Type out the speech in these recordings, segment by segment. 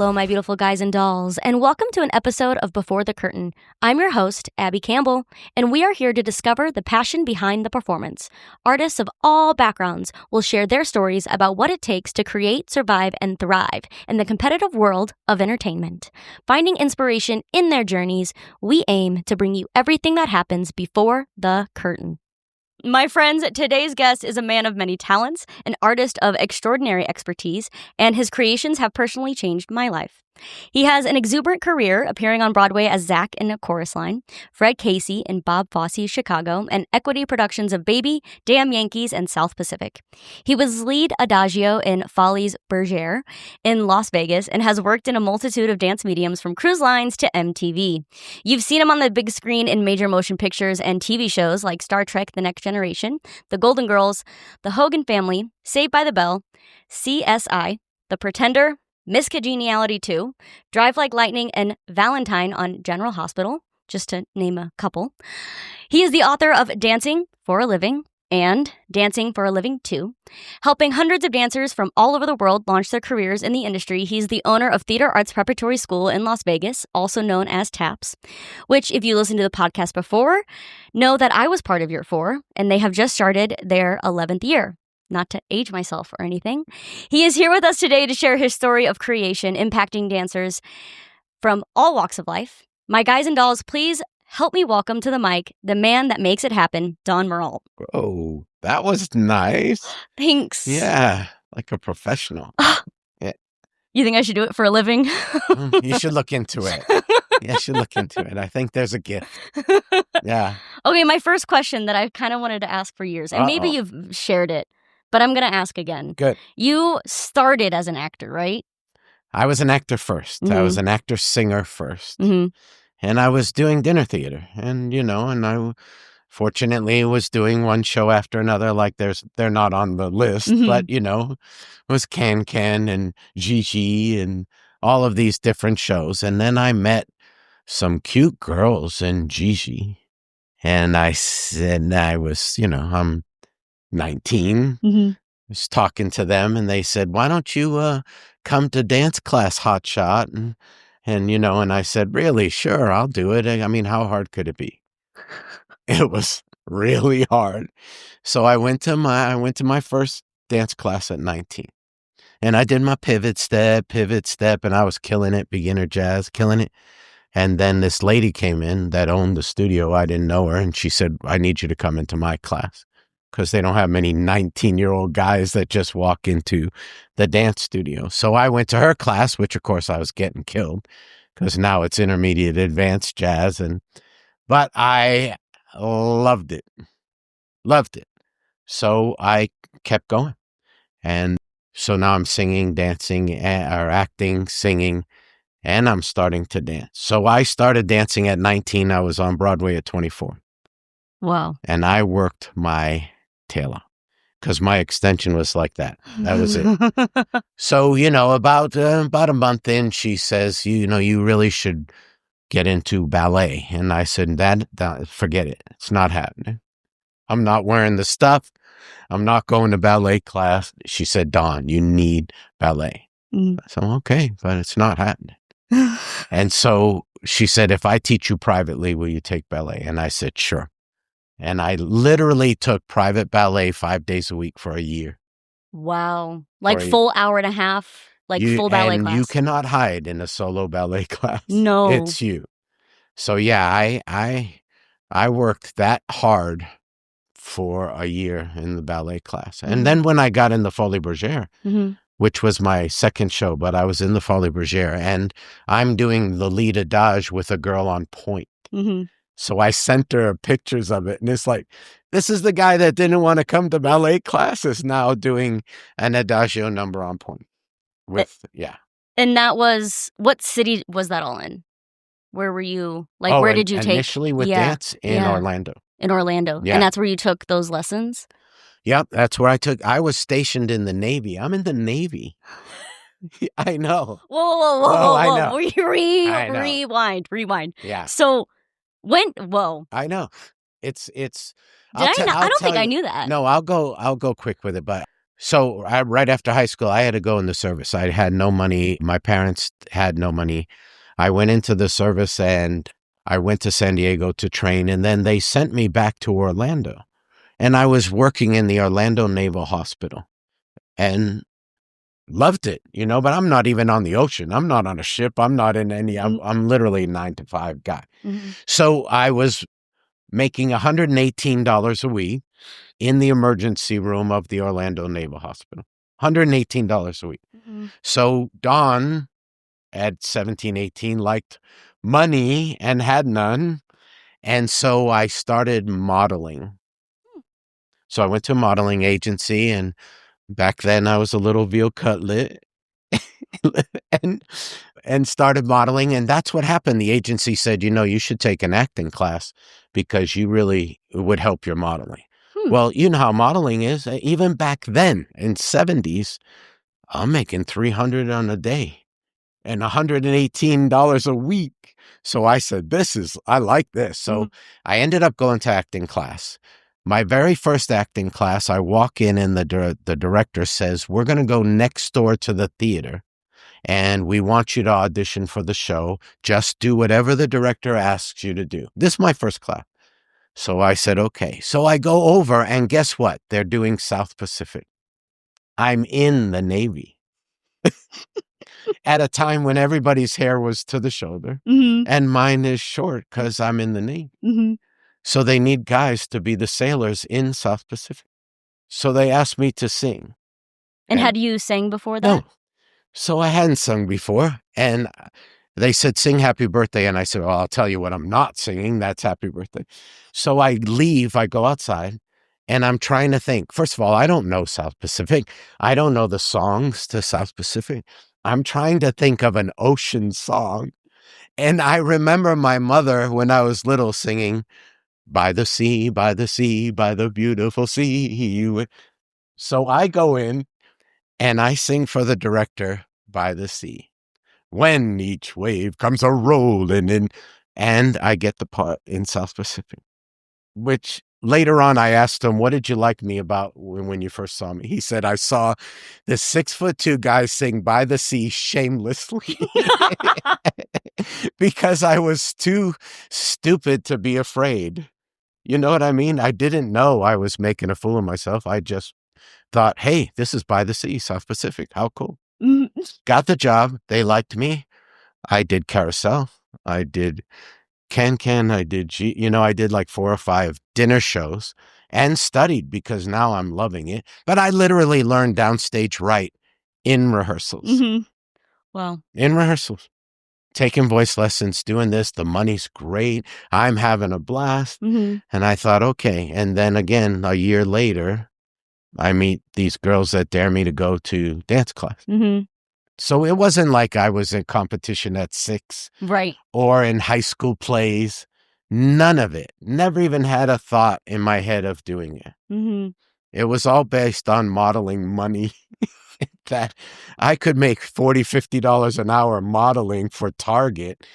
Hello, my beautiful guys and dolls, and welcome to an episode of Before the Curtain. I'm your host, Abbie Campbell, and we are here to discover the passion behind the performance. Artists of all backgrounds will share their stories about what it takes to create, survive, and thrive in the competitive world of entertainment. Finding inspiration in their journeys, we aim to bring you everything that happens before the curtain. My friends, today's guest is a man of many talents, an artist of extraordinary expertise, and his creations have personally changed my life. He has an exuberant career appearing on Broadway as Zach in A Chorus Line, Fred Casey in Bob Fosse's Chicago, and equity productions of Baby, Damn Yankees, and South Pacific. He was lead adagio in Follies Bergère in Las Vegas and has worked in a multitude of dance mediums from cruise lines to MTV. You've seen him on the big screen in major motion pictures and TV shows like Star Trek The Next Generation, The Golden Girls, The Hogan Family, Saved by the Bell, CSI, The Pretender, Miss Congeniality 2, Drive Like Lightning, and Valentine on General Hospital, just to name a couple. He is the author of Dancing for a Living and Dancing for a Living 2. Helping hundreds of dancers from all over the world launch their careers in the industry, he's the owner of Theater Arts Preparatory School in Las Vegas, also known as TAPS, which, if you listened to the podcast before, know that I was part of Year 4, and they have just started their 11th year. Not to age myself or anything. He is here with us today to share his story of creation impacting dancers from all walks of life. My guys and dolls, please help me welcome to the mic the man that makes it happen, Don Mirault. Oh, that was nice. Thanks. Yeah, like a professional. Yeah. You think I should do it for a living? You should look into it. Yeah, you should look into it. I think there's a gift. Yeah. Okay, my first question that I kind of wanted to ask for years, and maybe you've shared it, but I'm going to ask again. Good. You started as an actor, right? I was an actor first. Mm-hmm. I was an actor-singer first. Mm-hmm. And I was doing dinner theater. And, and I fortunately was doing one show after another. Like they're not on the list, Mm-hmm. but, it was Can and Gigi and all of these different shows. And then I met some cute girls in Gigi. And I said, I'm 19. Mm-hmm. I was talking to them and they said, why don't you come to dance class, hotshot? And I said, really? Sure, I'll do it. I mean, how hard could it be? It was really hard. So I went to my first dance class at 19. And I did my pivot step, and I was killing it, beginner jazz, killing it. And then this lady came in that owned the studio. I didn't know her. And she said, I need you to come into my class. Because they don't have many 19-year-old guys that just walk into the dance studio. So I went to her class, which, of course, I was getting killed because now it's intermediate advanced jazz. But I loved it. Loved it. So I kept going. And so now I'm singing, dancing, or acting, singing, and I'm starting to dance. So I started dancing at 19. I was on Broadway at 24. Wow. And I worked my tail off because my extension was like that. That was it. So, about a month in, she says, you really should get into ballet. And I said, that forget it. It's not happening. I'm not wearing the stuff. I'm not going to ballet class. She said, Don, you need ballet. I said, okay, but it's not happening. And so she said, if I teach you privately, will you take ballet? And I said, sure. And I literally took private ballet 5 days a week for a year. Wow. Like full hour and a half, full ballet class. And you cannot hide in a solo ballet class. No. It's you. So yeah, I worked that hard for a year in the ballet class. Mm-hmm. And then when I got in the Folies Bergère, mm-hmm. which was my second show, but I was in the Folies Bergère, and I'm doing the lead adage with a girl on point. Mm-hmm. So I sent her pictures of it, and it's like, this is the guy that didn't want to come to ballet classes now doing an adagio number on point. And that was, what city was that all in? Where were you? Where did you take? Initially with dance in Orlando. In Orlando. Yeah. And that's where you took those lessons? Yep, that's where I was stationed in the Navy. I'm in the Navy. I know. Whoa. I know. Rewind. Yeah. So whoa. I know. It's I don't think I knew that. No, I'll go quick with it, but So right after high school, I had to go in the service. I had no money. My parents had no money. I went into the service and I went to San Diego to train, and then they sent me back to Orlando. And I was working in the Orlando Naval Hospital and loved it, but I'm not even on the ocean. I'm not on a ship. I'm not in any, I'm literally a 9-to-5 guy. Mm-hmm. So I was making $118 a week in the emergency room of the Orlando Naval Hospital. $118 a week. Mm-hmm. So Don at 17, 18 liked money and had none. And so I started modeling. So I went to a modeling agency, and back then I was a little veal cutlet and started modeling. And that's what happened. The agency said, you should take an acting class because you really would help your modeling. Well, you know how modeling is. Even back then in 70s, I'm making $300 on a day and $118 a week. So I said, I like this. So I ended up going to acting class. My very first acting class, I walk in and the director says, we're going to go next door to the theater and we want you to audition for the show. Just do whatever the director asks you to do. This is my first class. So I said, okay. So I go over and guess what? They're doing South Pacific. I'm in the Navy at a time when everybody's hair was to the shoulder and mine is short because I'm in the Navy. So they need guys to be the sailors in South Pacific. So they asked me to sing. And had you sang before that? No. So I hadn't sung before. And they said, sing Happy Birthday. And I said, well, I'll tell you what I'm not singing. That's Happy Birthday. So I leave, I go outside, and I'm trying to think. First of all, I don't know South Pacific. I don't know the songs to South Pacific. I'm trying to think of an ocean song. And I remember my mother when I was little singing, by the sea, by the sea, by the beautiful sea. So I go in and I sing for the director, By the Sea. When each wave comes a-rolling in, and I get the part in South Pacific, which later on I asked him, what did you like me about when you first saw me? He said, I saw this 6'2" guy sing By the Sea shamelessly because I was too stupid to be afraid. You know what I mean? I didn't know I was making a fool of myself. I just thought, hey, this is By the Sea, South Pacific. How cool. Got the job. They liked me. I did Carousel. I did Can. I did I did like 4 or 5 dinner shows and studied because now I'm loving it. But I literally learned downstage right in rehearsals. Wow. In rehearsals. Taking voice lessons, doing this. The money's great. I'm having a blast. And I thought, okay. And then again, a year later, I meet these girls that dare me to go to dance class. So it wasn't like I was in competition at 6. Right. Or in high school plays. None of it. Never even had a thought in my head of doing it. It was all based on modeling money that I could make $40, $50 an hour modeling for Target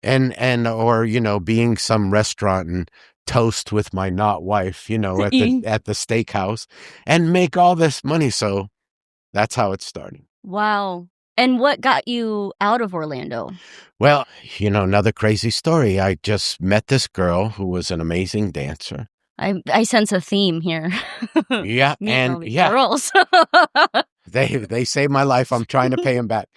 or being some restaurant and toast with my not wife, at the steakhouse and make all this money. So that's how it started. Wow. And what got you out of Orlando? Well, another crazy story. I just met this girl who was an amazing dancer. I sense a theme here. Yeah, and yeah, girls. they saved my life. I'm trying to pay them back.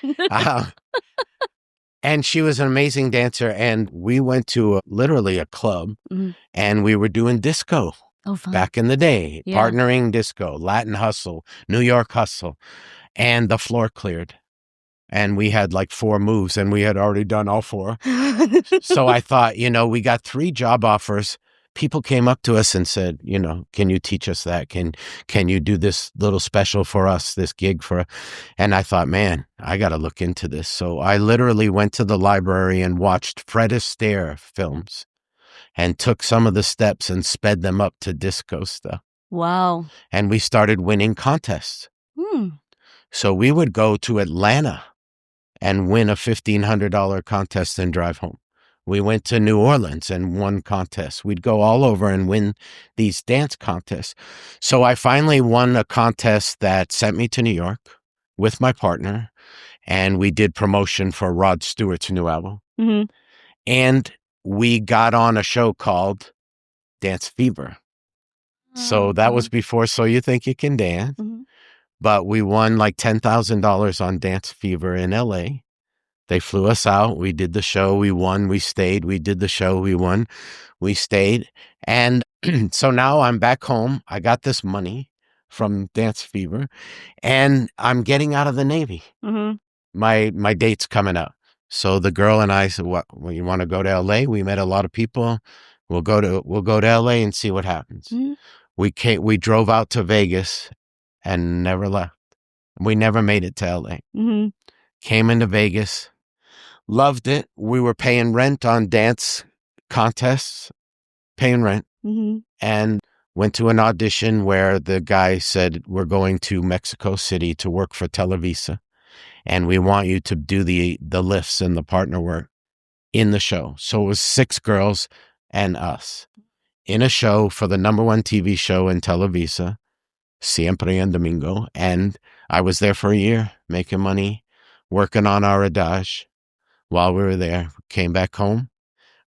And she was an amazing dancer, and we went to literally a club, and we were doing disco. Oh, fun. Back in the day, partnering disco, Latin hustle, New York hustle, and the floor cleared. And we had like 4 moves, and we had already done all 4. So I thought, we got 3 job offers. People came up to us and said, can you teach us that? Can you do this little special for us, this gig for us? And I thought, man, I got to look into this. So I literally went to the library and watched Fred Astaire films and took some of the steps and sped them up to disco stuff. Wow. And we started winning contests. So we would go to Atlanta and win a $1,500 contest and drive home. We went to New Orleans and won contests. We'd go all over and win these dance contests. So I finally won a contest that sent me to New York with my partner, and we did promotion for Rod Stewart's new album. Mm-hmm. And we got on a show called Dance Fever. So that was before So You Think You Can Dance. Mm-hmm. But we won like $10,000 on Dance Fever in LA. They flew us out. We did the show. We won. We stayed. We did the show. We won. We stayed. And so now I'm back home. I got this money from Dance Fever, and I'm getting out of the Navy. Mm-hmm. My date's coming up. So the girl and I said, "What? Well, you want to go to LA? We met a lot of people. We'll go to LA and see what happens." Mm-hmm. We drove out to Vegas and never left. We never made it to LA. Mm-hmm. Came into Vegas. Loved it. We were paying rent on dance contests, paying rent, Mm-hmm. and went to an audition where the guy said, "We're going to Mexico City to work for Televisa, and we want you to do the lifts and the partner work in the show." So it was 6 girls and us in a show for the #1 TV show in Televisa, Siempre en Domingo, and I was there for a year, making money, working on our adage. While we were there, came back home.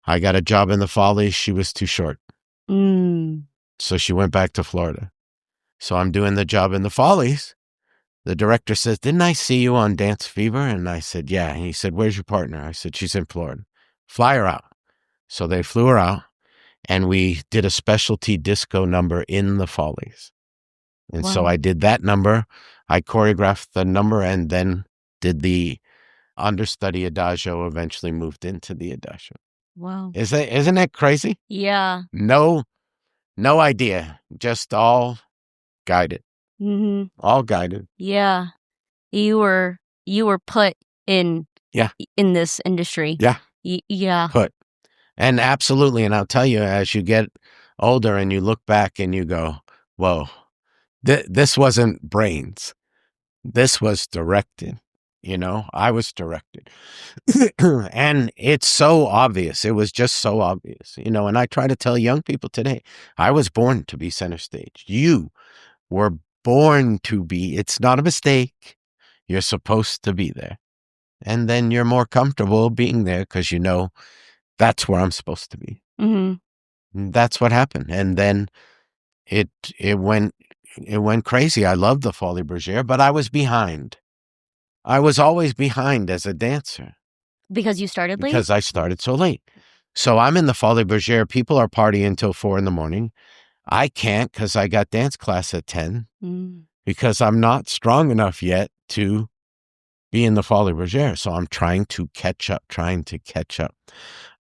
I got a job in the Follies. She was too short. So she went back to Florida. So I'm doing the job in the Follies. The director says, "Didn't I see you on Dance Fever?" And I said, "Yeah." And he said, "Where's your partner?" I said, "She's in Florida." "Fly her out." So they flew her out, and we did a specialty disco number in the Follies. And so I did that number. I choreographed the number and then did the understudy adagio, eventually moved into the adagio. Wow. Isn't that crazy? Yeah. No idea. Just all guided. Mm-hmm. All guided. Yeah. You were put in this industry. Yeah. Yeah. Put. And absolutely. And I'll tell you, as you get older and you look back and you go, whoa, this wasn't brains. This was directed. I was directed. And it's so obvious. It was just so obvious, and I try to tell young people today, I was born to be center stage. You were born to be. It's not a mistake. You're supposed to be there. And then you're more comfortable being there because that's where I'm supposed to be. Mm-hmm. That's what happened. And then it went crazy. I loved the Folies Bergère, but I was behind. I was always behind as a dancer. Because you started late? Because I started so late. So I'm in the Folies Bergère. People are partying until 4 a.m. I can't because I got dance class at 10 because I'm not strong enough yet to be in the Folies Bergère. So I'm trying to catch up.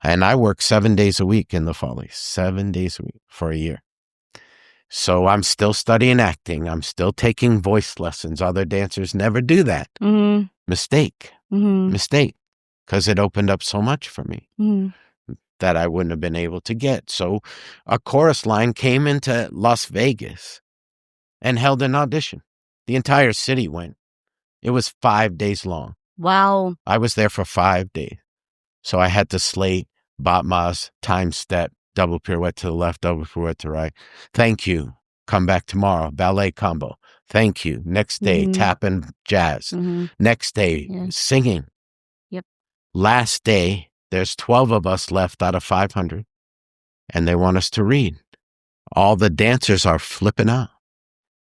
And I work 7 days a week in the Follies, 7 days a week for a year. So I'm still studying acting. I'm still taking voice lessons. Other dancers never do that. Mm-hmm. Mistake. Mm-hmm. Mistake. Because it opened up so much for me Mm-hmm. that I wouldn't have been able to get. So a chorus line came into Las Vegas and held an audition. The entire city went. It was 5 days long. Wow. I was there for 5 days. So I had to slate, batmas, time step, double pirouette to the left, double pirouette to the right. Thank you. Come back tomorrow. Ballet combo. Thank you. Next day, tap and jazz. Mm-hmm. Next day, singing. Yep. Last day, there's 12 of us left out of 500, and they want us to read. All the dancers are flipping out.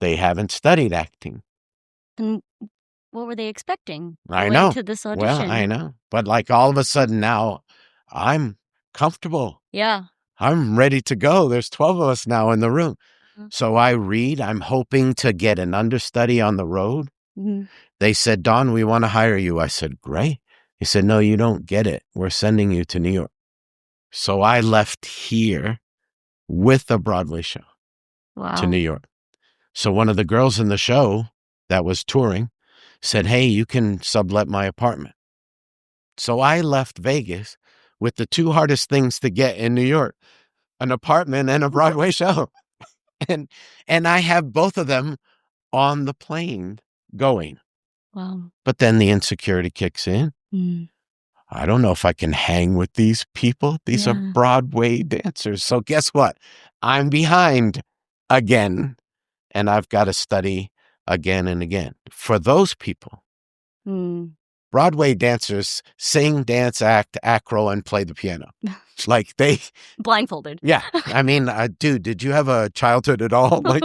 They haven't studied acting. And what were they expecting? I know. To this audition? Well, I know. But like all of a sudden now, I'm comfortable. Yeah. I'm ready to go. There's 12 of us now in the room. Mm-hmm. So I read. I'm hoping to get an understudy on the road. Mm-hmm. They said, "Don, we want to hire you." I said, "Great." He said, "No, you don't get it. We're sending you to New York." So I left here with a Broadway show to New York. So one of the girls in the show that was touring said, "Hey, you can sublet my apartment." So I left Vegas with the 2 hardest things to get in New York, an apartment and a Broadway show. And I have both of them on the plane going. Wow. But then the insecurity kicks in. I don't know if I can hang with these people. These are Broadway dancers. So guess what? I'm behind again, and I've got to study again and again. For those people, Broadway dancers sing, dance, act, acro, and play the piano. Like they blindfolded. Yeah. I mean, dude, did you have a childhood at all? But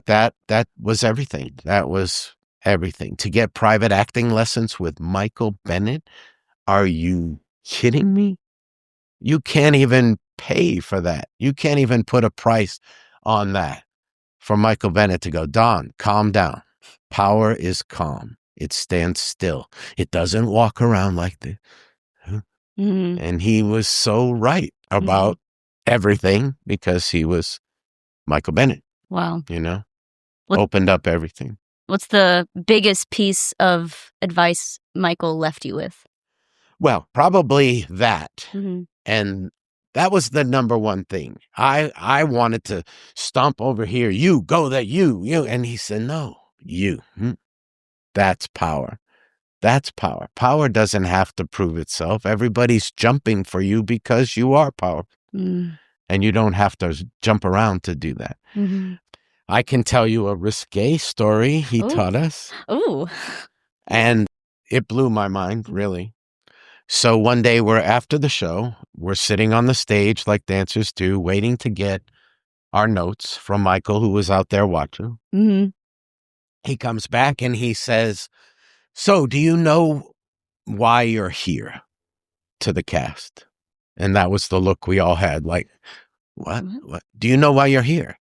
that was everything. That was everything. To get private acting lessons with Michael Bennett. Are you kidding me? You can't even pay for that. You can't even put a price on that for Michael Bennett to go, Don, calm down. Power is calm. It stands still. It doesn't walk around like this. And he was so right about everything because he was Michael Bennett. Wow. Opened up everything. What's the biggest piece of advice Michael left you with? Well, probably that. And that was the number one thing. I wanted to stomp over here. You go that you. And he said, no, you. That's power. That's power. Power doesn't have to prove itself. Everybody's jumping for you because you are powerful. And you don't have to jump around to do that. I can tell you a risque story he taught us. Ooh. And it blew my mind, really. So one day after the show, we're sitting on the stage like dancers do, waiting to get our notes from Michael, who was out there watching. He comes back and he says, so do you know why you're here? To the cast. And that was the look we all had, like, what? Do you know why you're here?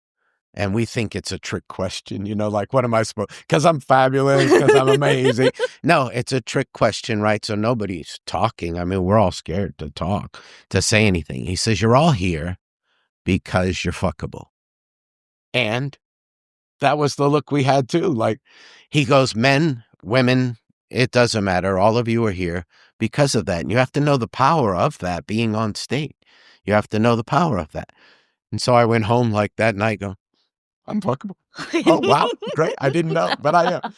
And we think it's a trick question, like, what am I supposed, because I'm fabulous, because I'm amazing. No, it's a trick question, right? So nobody's talking. I mean, we're all scared to talk, to say anything. He says, you're all here because you're fuckable. And that was the look we had too. Like, he goes, men, women, it doesn't matter. All of you are here because of that. And you have to know the power of that being on stage. You have to know the power of that. And so I went home like that night, go, I'm fuckable. Oh, wow. Great. I didn't know, but I am.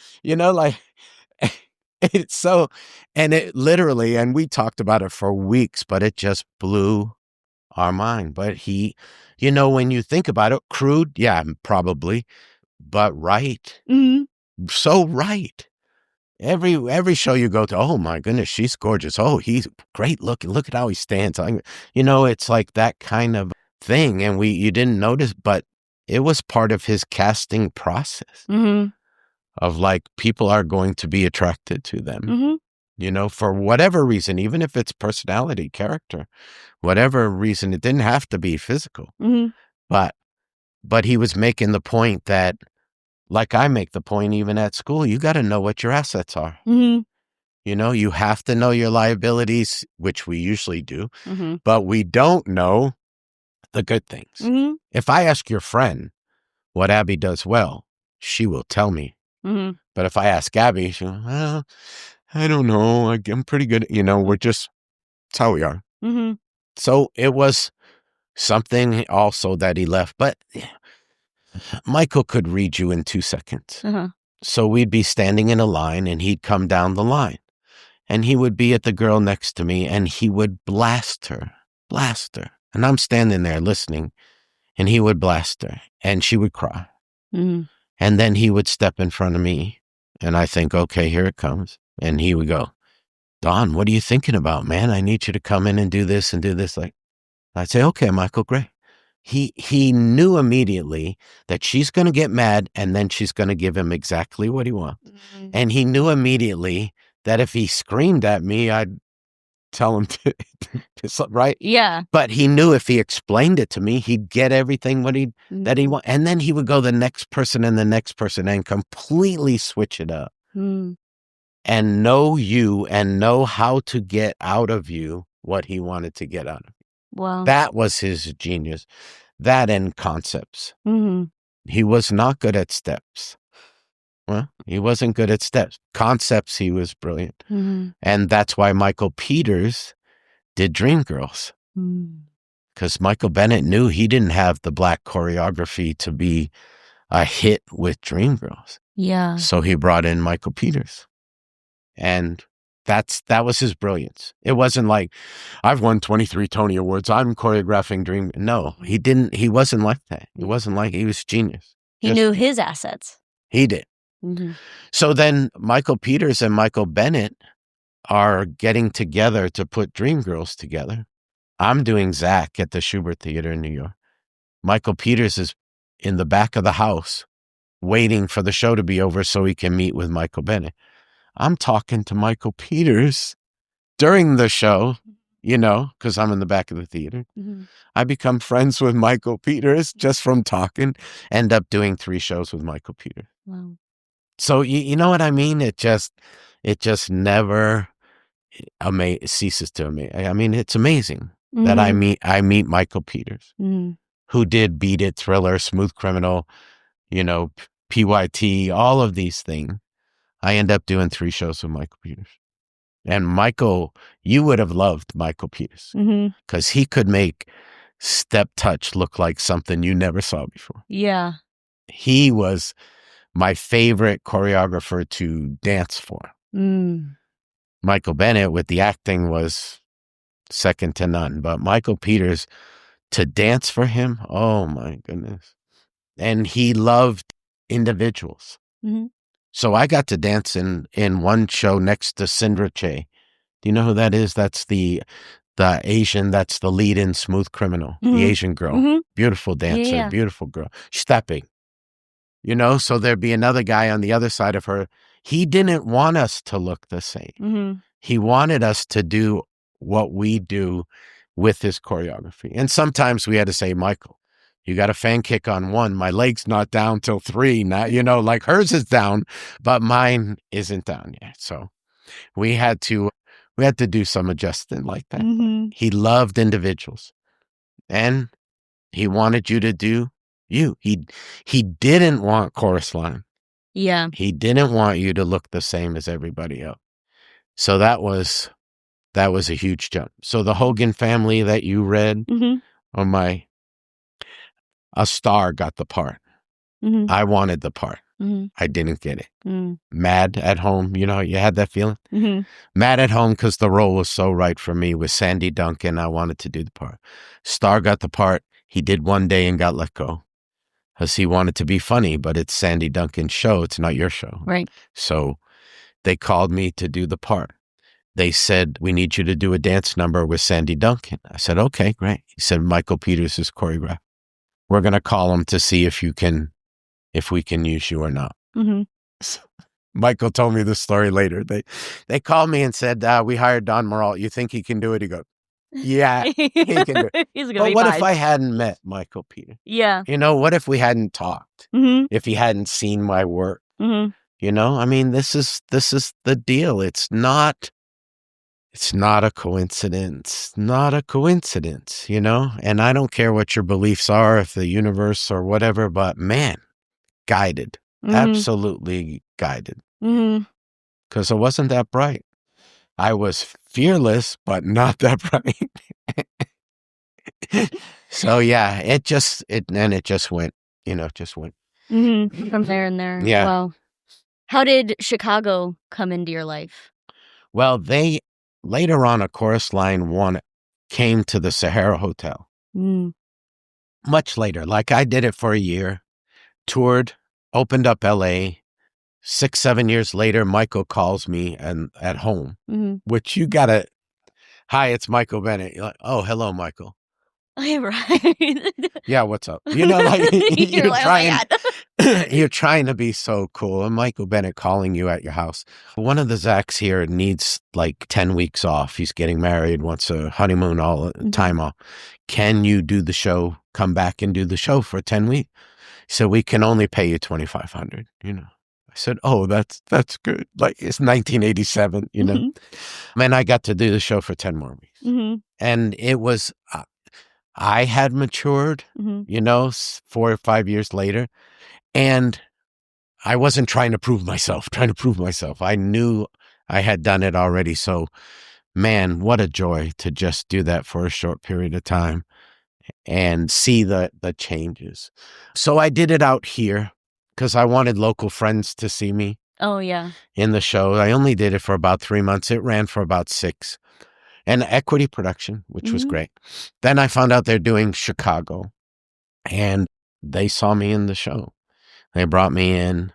It's so, and it literally, and we talked about it for weeks, but it just blew our mind. But he, when you think about it, crude, yeah, probably, but right. So right. Every show you go to, oh my goodness, she's gorgeous. Oh, he's great looking. Look at how he stands. It's like that kind of thing. And you didn't notice, but it was part of his casting process of like, people are going to be attracted to them, for whatever reason, even if it's personality, character, whatever reason. It didn't have to be physical, but he was making the point that, like I make the point even at school, you got to know what your assets are. You have to know your liabilities, which we usually do, but we don't know the good things. If I ask your friend what Abbie does well, she will tell me. But if I ask Abbie, she'll, well, I don't know. I'm pretty good. That's how we are. So it was something also that he left. But Michael could read you in 2 seconds. So we'd be standing in a line and he'd come down the line and he would be at the girl next to me and he would blast her. And I'm standing there listening and he would blast her and she would cry. And then he would step in front of me and I think, okay, here it comes. And he would go, Don, what are you thinking about, man? I need you to come in and do this and do this. Like, I'd say, okay, Michael, great. He knew immediately that she's going to get mad and then she's going to give him exactly what he wants. And he knew immediately that if he screamed at me, I'd tell him to right? Yeah. But he knew if he explained it to me, he'd get everything that he want. And then he would go the next person and the next person and completely switch it up. And know you and know how to get out of you what he wanted to get out of you. Wow. That was his genius. That and concepts. He was not good at steps. Well, he wasn't good at steps. Concepts, he was brilliant. And that's why Michael Peters did Dreamgirls. Because Michael Bennett knew he didn't have the black choreography to be a hit with Dreamgirls. Yeah. So he brought in Michael Peters. And that was his brilliance. It wasn't like, I've won 23 Tony Awards, I'm choreographing Dream. No, he wasn't like that. He wasn't like, he was genius. He knew his assets. He did. Mm-hmm. So then Michael Peters and Michael Bennett are getting together to put Dreamgirls together. I'm doing Zach at the Schubert Theater in New York. Michael Peters is in the back of the house waiting for the show to be over so he can meet with Michael Bennett. I'm talking to Michael Peters during the show, because I'm in the back of the theater. Mm-hmm. I become friends with Michael Peters just from talking, end up doing 3 shows with Michael Peters. Wow. So you know what I mean? It just never ceases to amaze. I mean, it's amazing that I meet Michael Peters, who did Beat It, Thriller, Smooth Criminal, PYT, all of these things. I end up doing 3 shows with Michael Peters. And Michael, you would have loved Michael Peters because he could make Step Touch look like something you never saw before. Yeah. He was my favorite choreographer to dance for. Michael Bennett with the acting was second to none, but Michael Peters, to dance for him, oh my goodness. And he loved individuals. So I got to dance in one show next to Sindra Che. Do you know who that is? That's the Asian, that's the lead in Smooth Criminal, the Asian girl. Beautiful dancer, beautiful girl. Stepping. So there'd be another guy on the other side of her. He didn't want us to look the same. He wanted us to do what we do with his choreography. And sometimes we had to say, Michael, you got a fan kick on 1. My leg's not down till 3. Now, like hers is down, but mine isn't down yet. So we had to do some adjusting like that. He loved individuals and he wanted you to do you. He didn't want chorus line. Yeah. He didn't want you to look the same as everybody else. So that was a huge jump. So the Hogan family that you read on a star got the part. I wanted the part. I didn't get it. Mad at Home, you had that feeling? Mad at Home because the role was so right for me with Sandy Duncan. I wanted to do the part. Star got the part. He did one day and got let go because he wanted to be funny, but it's Sandy Duncan's show. It's not your show. Right. So they called me to do the part. They said, we need you to do a dance number with Sandy Duncan. I said, okay, great. He said, Michael Peters is choreographed. We're going to call him to see if we can use you or not. So Michael told me the story later. They called me and said, we hired Don Mirault. You think he can do it? He goes, yeah, he can do it. But what if I hadn't met Michael Peters? Yeah. What if we hadn't talked? If he hadn't seen my work? I mean, this is the deal. It's not a coincidence. Not a coincidence, And I don't care what your beliefs are, if the universe or whatever, but man, guided. Absolutely guided. Because I wasn't that bright. I was fearless, but not that bright. So yeah, it just went, it just went. From there and there. Yeah. Wow. How did Chicago come into your life? Well, later on, a chorus line 1 came to the Sahara Hotel. Much later, like I did it for a year, toured, opened up LA. 6-7 years later, Michael calls me at home, which you gotta, hi, it's Michael Bennett. You're like, oh, hello, Michael. Right. Yeah, what's up? Like you're like, trying, oh you're trying to be so cool. And Michael Bennett calling you at your house. One of the Zachs here needs like 10 weeks off. He's getting married, wants a honeymoon, all time off. Can you do the show? Come back and do the show for 10 weeks. So we can only pay you $2,500. I said, oh, that's good. Like it's 1987. And I got to do the show for 10 more weeks. And it was. I had matured, 4 or 5 years later, and I wasn't trying to prove myself. I knew I had done it already. So, man, what a joy to just do that for a short period of time and see the changes. So I did it out here because I wanted local friends to see me. Oh, yeah. in the show. I only did it for about 3 months. It ran for about 6. And equity production, which was great. Then I found out they're doing Chicago, and they saw me in the show. They brought me in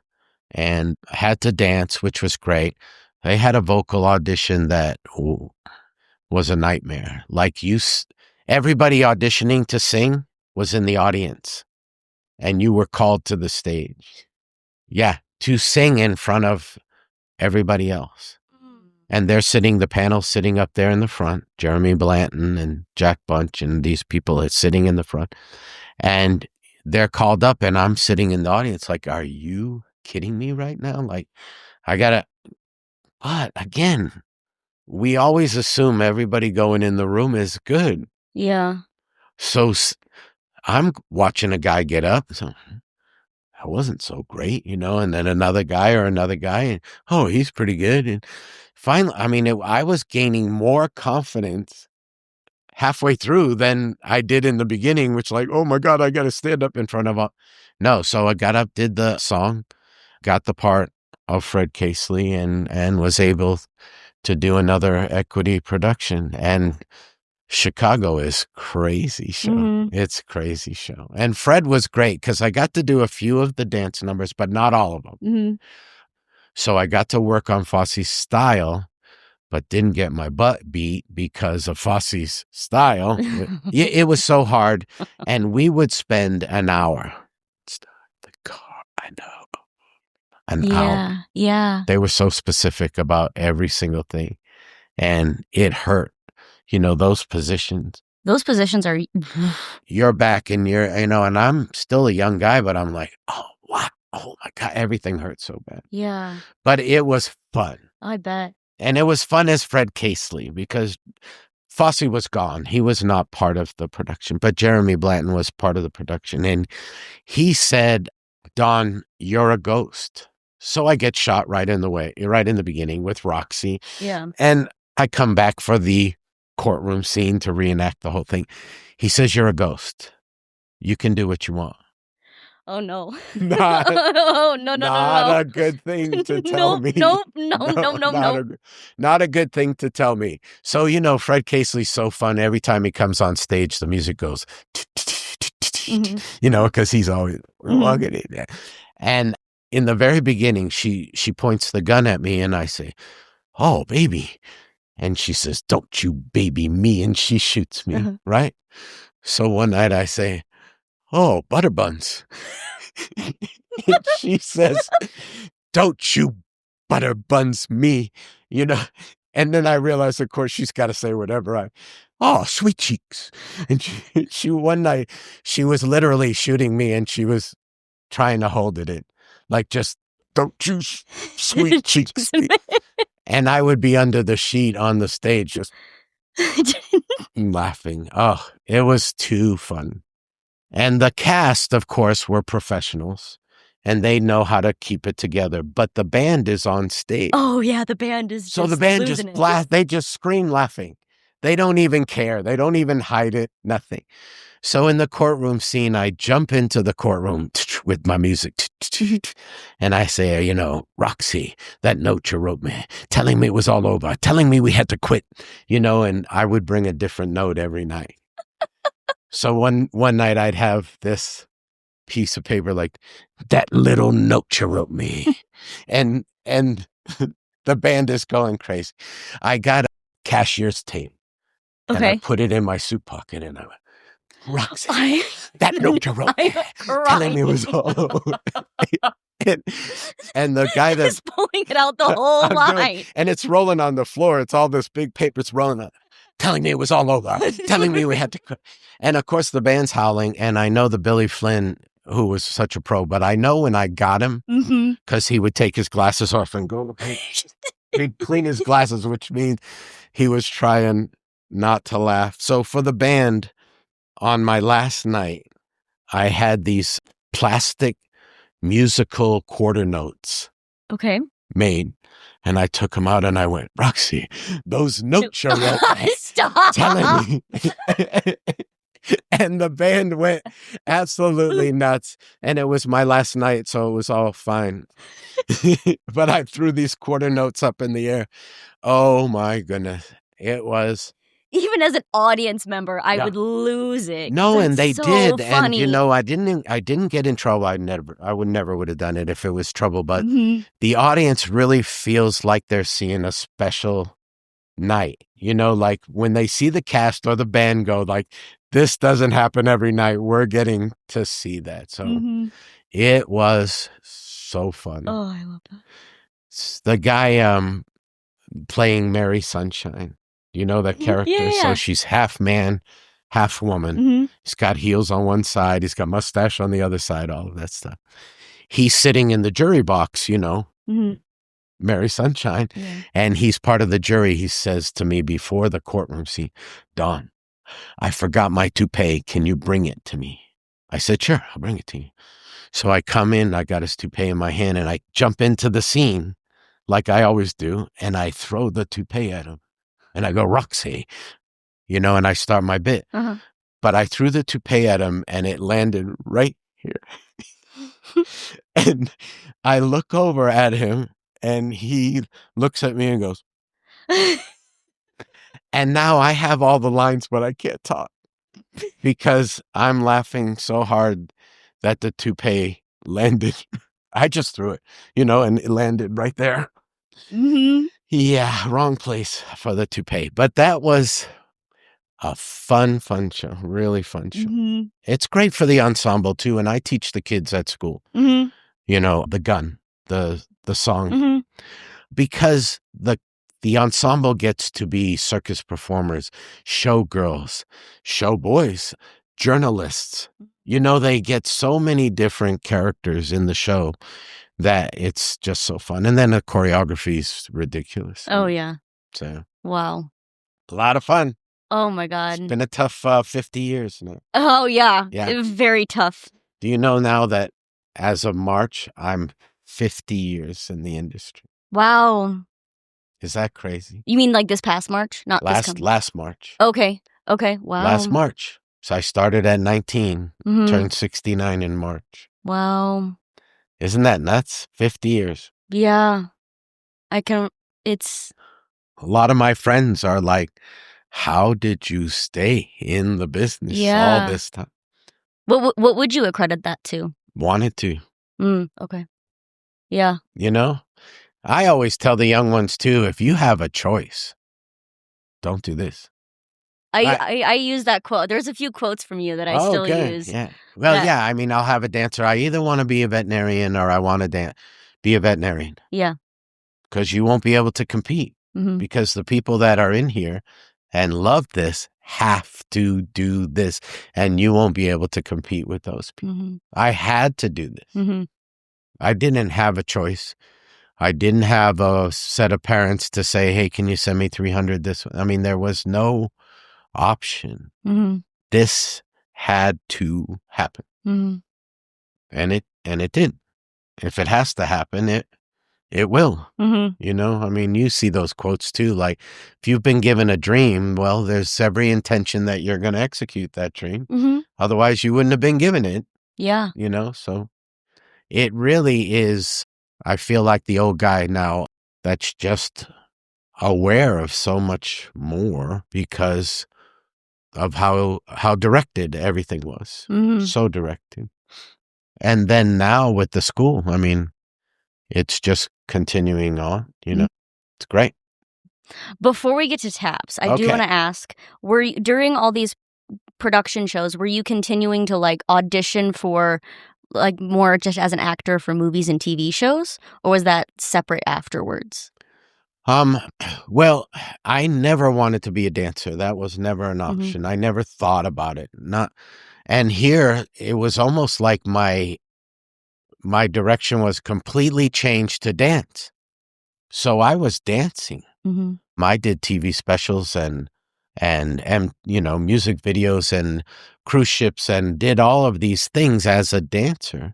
and had to dance, which was great. They had a vocal audition that was a nightmare. Like everybody auditioning to sing was in the audience, and you were called to the stage. Yeah, to sing in front of everybody else. And the panel sitting up there in the front, Jeremy Blanton and Jack Bunch and these people are sitting in the front. And they're called up and I'm sitting in the audience like, are you kidding me right now? Like, but again, we always assume everybody going in the room is good. Yeah. So I'm watching a guy get up. So that wasn't so great, and then another guy, and oh, he's pretty good. And finally, I was gaining more confidence halfway through than I did in the beginning, which like, oh my God, I got to stand up in front of no. So I got up, did the song, got the part of Fred Casely and was able to do another equity production. And Chicago is crazy show. It's a crazy show. And Fred was great because I got to do a few of the dance numbers, but not all of them. So I got to work on Fosse's style, but didn't get my butt beat because of Fosse's style. It was so hard. And we would spend an hour. Start the car. I know. An hour. Yeah. They were so specific about every single thing. And it hurt. Those positions. Those positions are... You're back and and I'm still a young guy, but I'm like, oh, wow. Oh, my God. Everything hurts so bad. Yeah. But it was fun. I bet. And it was fun as Fred Casely because Fosse was gone. He was not part of the production, but Jeremy Blanton was part of the production. And he said, Don, you're a ghost. So I get shot right in the beginning with Roxy. Yeah. And I come back for the courtroom scene to reenact the whole thing. He says, you're a ghost. You can do what you want. Oh, no. Not No. a good thing to tell me. No. Not a good thing to tell me. So, Fred Casely's so fun. Every time he comes on stage, the music goes, because he's always walking in there. And in the very beginning, she points the gun at me and I say, oh, baby. And she says, don't you baby me. And she shoots me, right? So one night I say, oh, butter buns. And she says, don't you butter buns me, And then I realized, of course, she's got to say whatever. Oh, sweet cheeks. And she one night, she was literally shooting me and she was trying to hold it in. Like, just, don't you sweet cheeks me. And I would be under the sheet on the stage just laughing. Oh, it was too fun. And the cast, of course, were professionals and they know how to keep it together. But the band is on stage. Oh, yeah, the band is so the band just they just scream laughing. They don't even care. They don't even hide it. Nothing. So in the courtroom scene, I jump into the courtroom with my music. And I say, Roxy, that note you wrote me, telling me it was all over, telling me we had to quit, and I would bring a different note every night. So one night I'd have this piece of paper like, that little note you wrote me. and the band is going crazy. I got a cashier's tape. And I put it in my suit pocket and I went, Roxy, that note you wrote me, telling me it was all over. and the guy that's pulling it out the whole line. And it's rolling on the floor. It's all this big paper. It's rolling on, telling me it was all over, telling me we had to quit. And of course the band's howling. And I know the Billy Flynn, who was such a pro, but I know when I got him, because he would take his glasses off and go, he'd clean his glasses, which means he was trying not to laugh. So for the band, on my last night, I had these plastic musical quarter notes made. And I took them out and I went, Roxy, those notes you wrote Stop. telling me. And the band went absolutely nuts. And it was my last night, so it was all fine. But I threw these quarter notes up in the air. Oh my goodness. It was. Even as an audience member, I Yeah. would lose it. No, and they so did. Funny. And I didn't get in trouble. I never would have done it if it was trouble. But the audience really feels like they're seeing a special night. Like when they see the cast or the band go, like, this doesn't happen every night. We're getting to see that. So it was so fun. Oh, I love that. The guy playing Mary Sunshine, that character? Yeah. So she's half man, half woman. He's got heels on one side. He's got mustache on the other side, all of that stuff. He's sitting in the jury box, Mary Sunshine. Yeah. And he's part of the jury. He says to me before the courtroom scene, Don, I forgot my toupee. Can you bring it to me? I said, sure, I'll bring it to you. So I come in, I got his toupee in my hand, and I jump into the scene like I always do, and I throw the toupee at him. And I go, Roxy, and I start my bit. But I threw the toupee at him, and it landed right here. And I look over at him, and he looks at me and goes, and now I have all the lines, but I can't talk because I'm laughing so hard that the toupee landed. I just threw it, and it landed right there. Yeah, wrong place for the toupee. But that was a fun show. Really fun show. It's great for the ensemble, too. And I teach the kids at school, the gun, the song, because the ensemble gets to be circus performers, showgirls, showboys, journalists. They get so many different characters in the show that it's just so fun. And then the choreography is ridiculous. Oh, yeah. So. Wow. A lot of fun. Oh, my God. It's been a tough 50 years now. Oh, yeah. Yeah. It was very tough. Do you know now that as of March, I'm 50 years in the industry? Wow. Is that crazy? You mean like this past March? Not last March. Okay. Wow. Last March. So I started at 19, turned 69 in March. Wow. Isn't that nuts? 50 years. Yeah. It's... A lot of my friends are like, how did you stay in the business all this time? What would you accredit that to? Wanted to. Okay. Yeah. I always tell the young ones, too, if you have a choice, don't do this. I use that quote. There's a few quotes from you that I still use. Yeah. Well, I mean, I'll have a dancer. I either want to be a veterinarian or I want to be a veterinarian. Yeah. Because you won't be able to compete. Because the people that are in here and love this have to do this. And you won't be able to compete with those people. I had to do this. I didn't have a choice. I didn't have a set of parents to say, hey, can you send me 300 this way? I mean, there was no option. This had to happen. And it did. If it has to happen, it will. I mean, you see those quotes too, like if you've been given a dream, well, there's every intention that you're going to execute that dream. Otherwise you wouldn't have been given it. Yeah. So it really is. I feel like the old guy now that's just aware of so much more because of how directed everything was. So directed. And then now with the school, I mean, it's just continuing on, It's great. Before we get to taps, I do want to ask, were you, during all these production shows, were you continuing to like audition for like more just as an actor for movies and TV shows, or was that separate afterwards? Well, I never wanted to be a dancer. That was never an option. I never thought about it. And here it was almost like my direction was completely changed to dance. So I was dancing. I did TV specials and music videos and cruise ships and did all of these things as a dancer.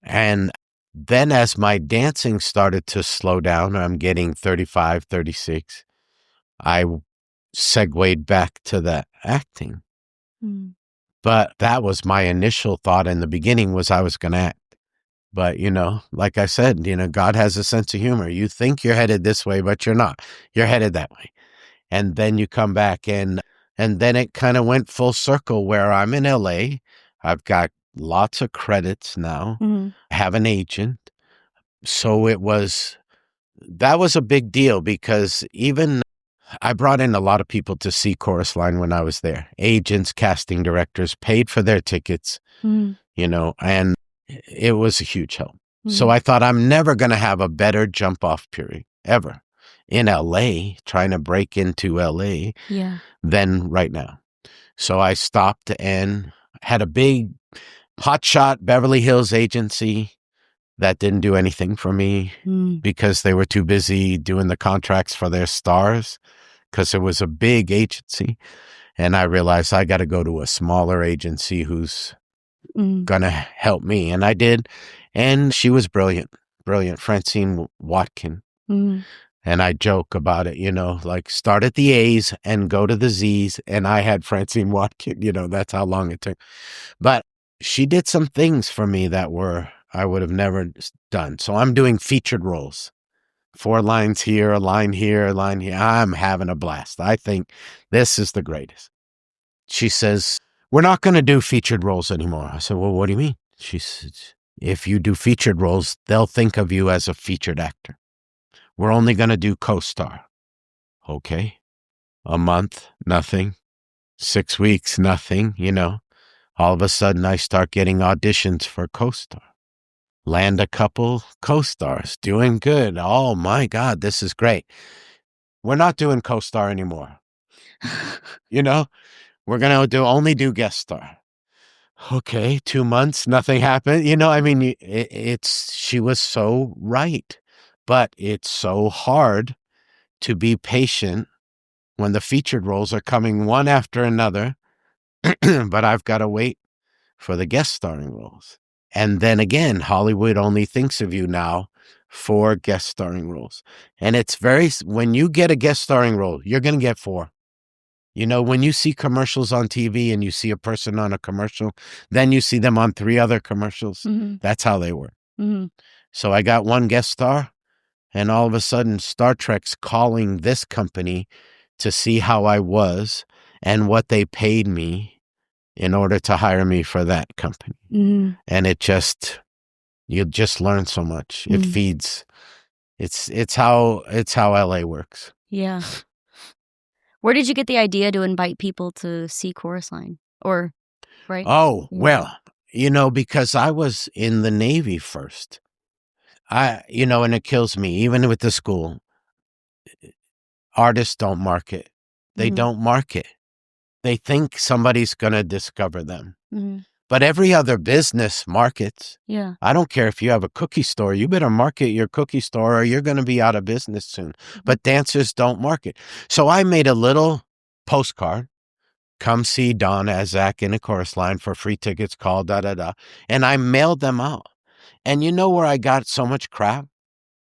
And then as my dancing started to slow down, I'm getting 35, 36, I segued back to the acting. But that was my initial thought in the beginning, was I was going to act. But, like I said, God has a sense of humor. You think you're headed this way, but you're not. You're headed that way. And then you come back and then it kind of went full circle where I'm in LA. I've got lots of credits now. I have an agent. So that was a big deal, because even I brought in a lot of people to see Chorus Line when I was there. Agents, casting directors, paid for their tickets, and it was a huge help. So I thought, I'm never going to have a better jump off period ever in LA, trying to break into LA than right now. So I stopped and had a big hotshot Beverly Hills agency that didn't do anything for me because they were too busy doing the contracts for their stars, because it was a big agency. And I realized I got to go to a smaller agency who's going to help me. And I did. And she was brilliant, Francine Watkin. And I joke about it, like start at the A's and go to the Z's. And I had Francine Watkin, that's how long it took. But she did some things for me that I would have never done. So I'm doing featured roles. 4 lines here, a line here, a line here. I'm having a blast. I think this is the greatest. She says, we're not going to do featured roles anymore. I said, well, what do you mean? She says, if you do featured roles, they'll think of you as a featured actor. We're only going to do co-star. Okay. A month, nothing. 6 weeks, nothing. All of a sudden I start getting auditions for co-star. Land a couple co-stars, doing good. Oh my God, this is great. We're not doing co-star anymore. We're going to only do guest star. Okay, 2 months, nothing happened. She was so right, but it's so hard to be patient when the featured roles are coming one after another, but I've got to wait for the guest starring roles. And then again, Hollywood only thinks of you now for guest starring roles. And when you get a guest starring role, you're going to get 4. When you see commercials on TV and you see a person on a commercial, then you see them on 3 other commercials. That's how they work. So I got 1 guest star, and all of a sudden Star Trek's calling this company to see how I was and what they paid me in order to hire me for that company. And you just learn so much. It feeds. It's how LA works. Yeah. Where did you get the idea to invite people to see Chorus Line? Or, right? Oh, well, because I was in the Navy first. And it kills me, even with the school. Artists don't market. They don't market. They think somebody's going to discover them. But every other business markets. Yeah. I don't care if you have a cookie store. You better market your cookie store or you're going to be out of business soon. But dancers don't market. So I made a little postcard. Come see Don as Zach in a Chorus Line for free tickets, call, da-da-da. And I mailed them out. And you know where I got so much crap?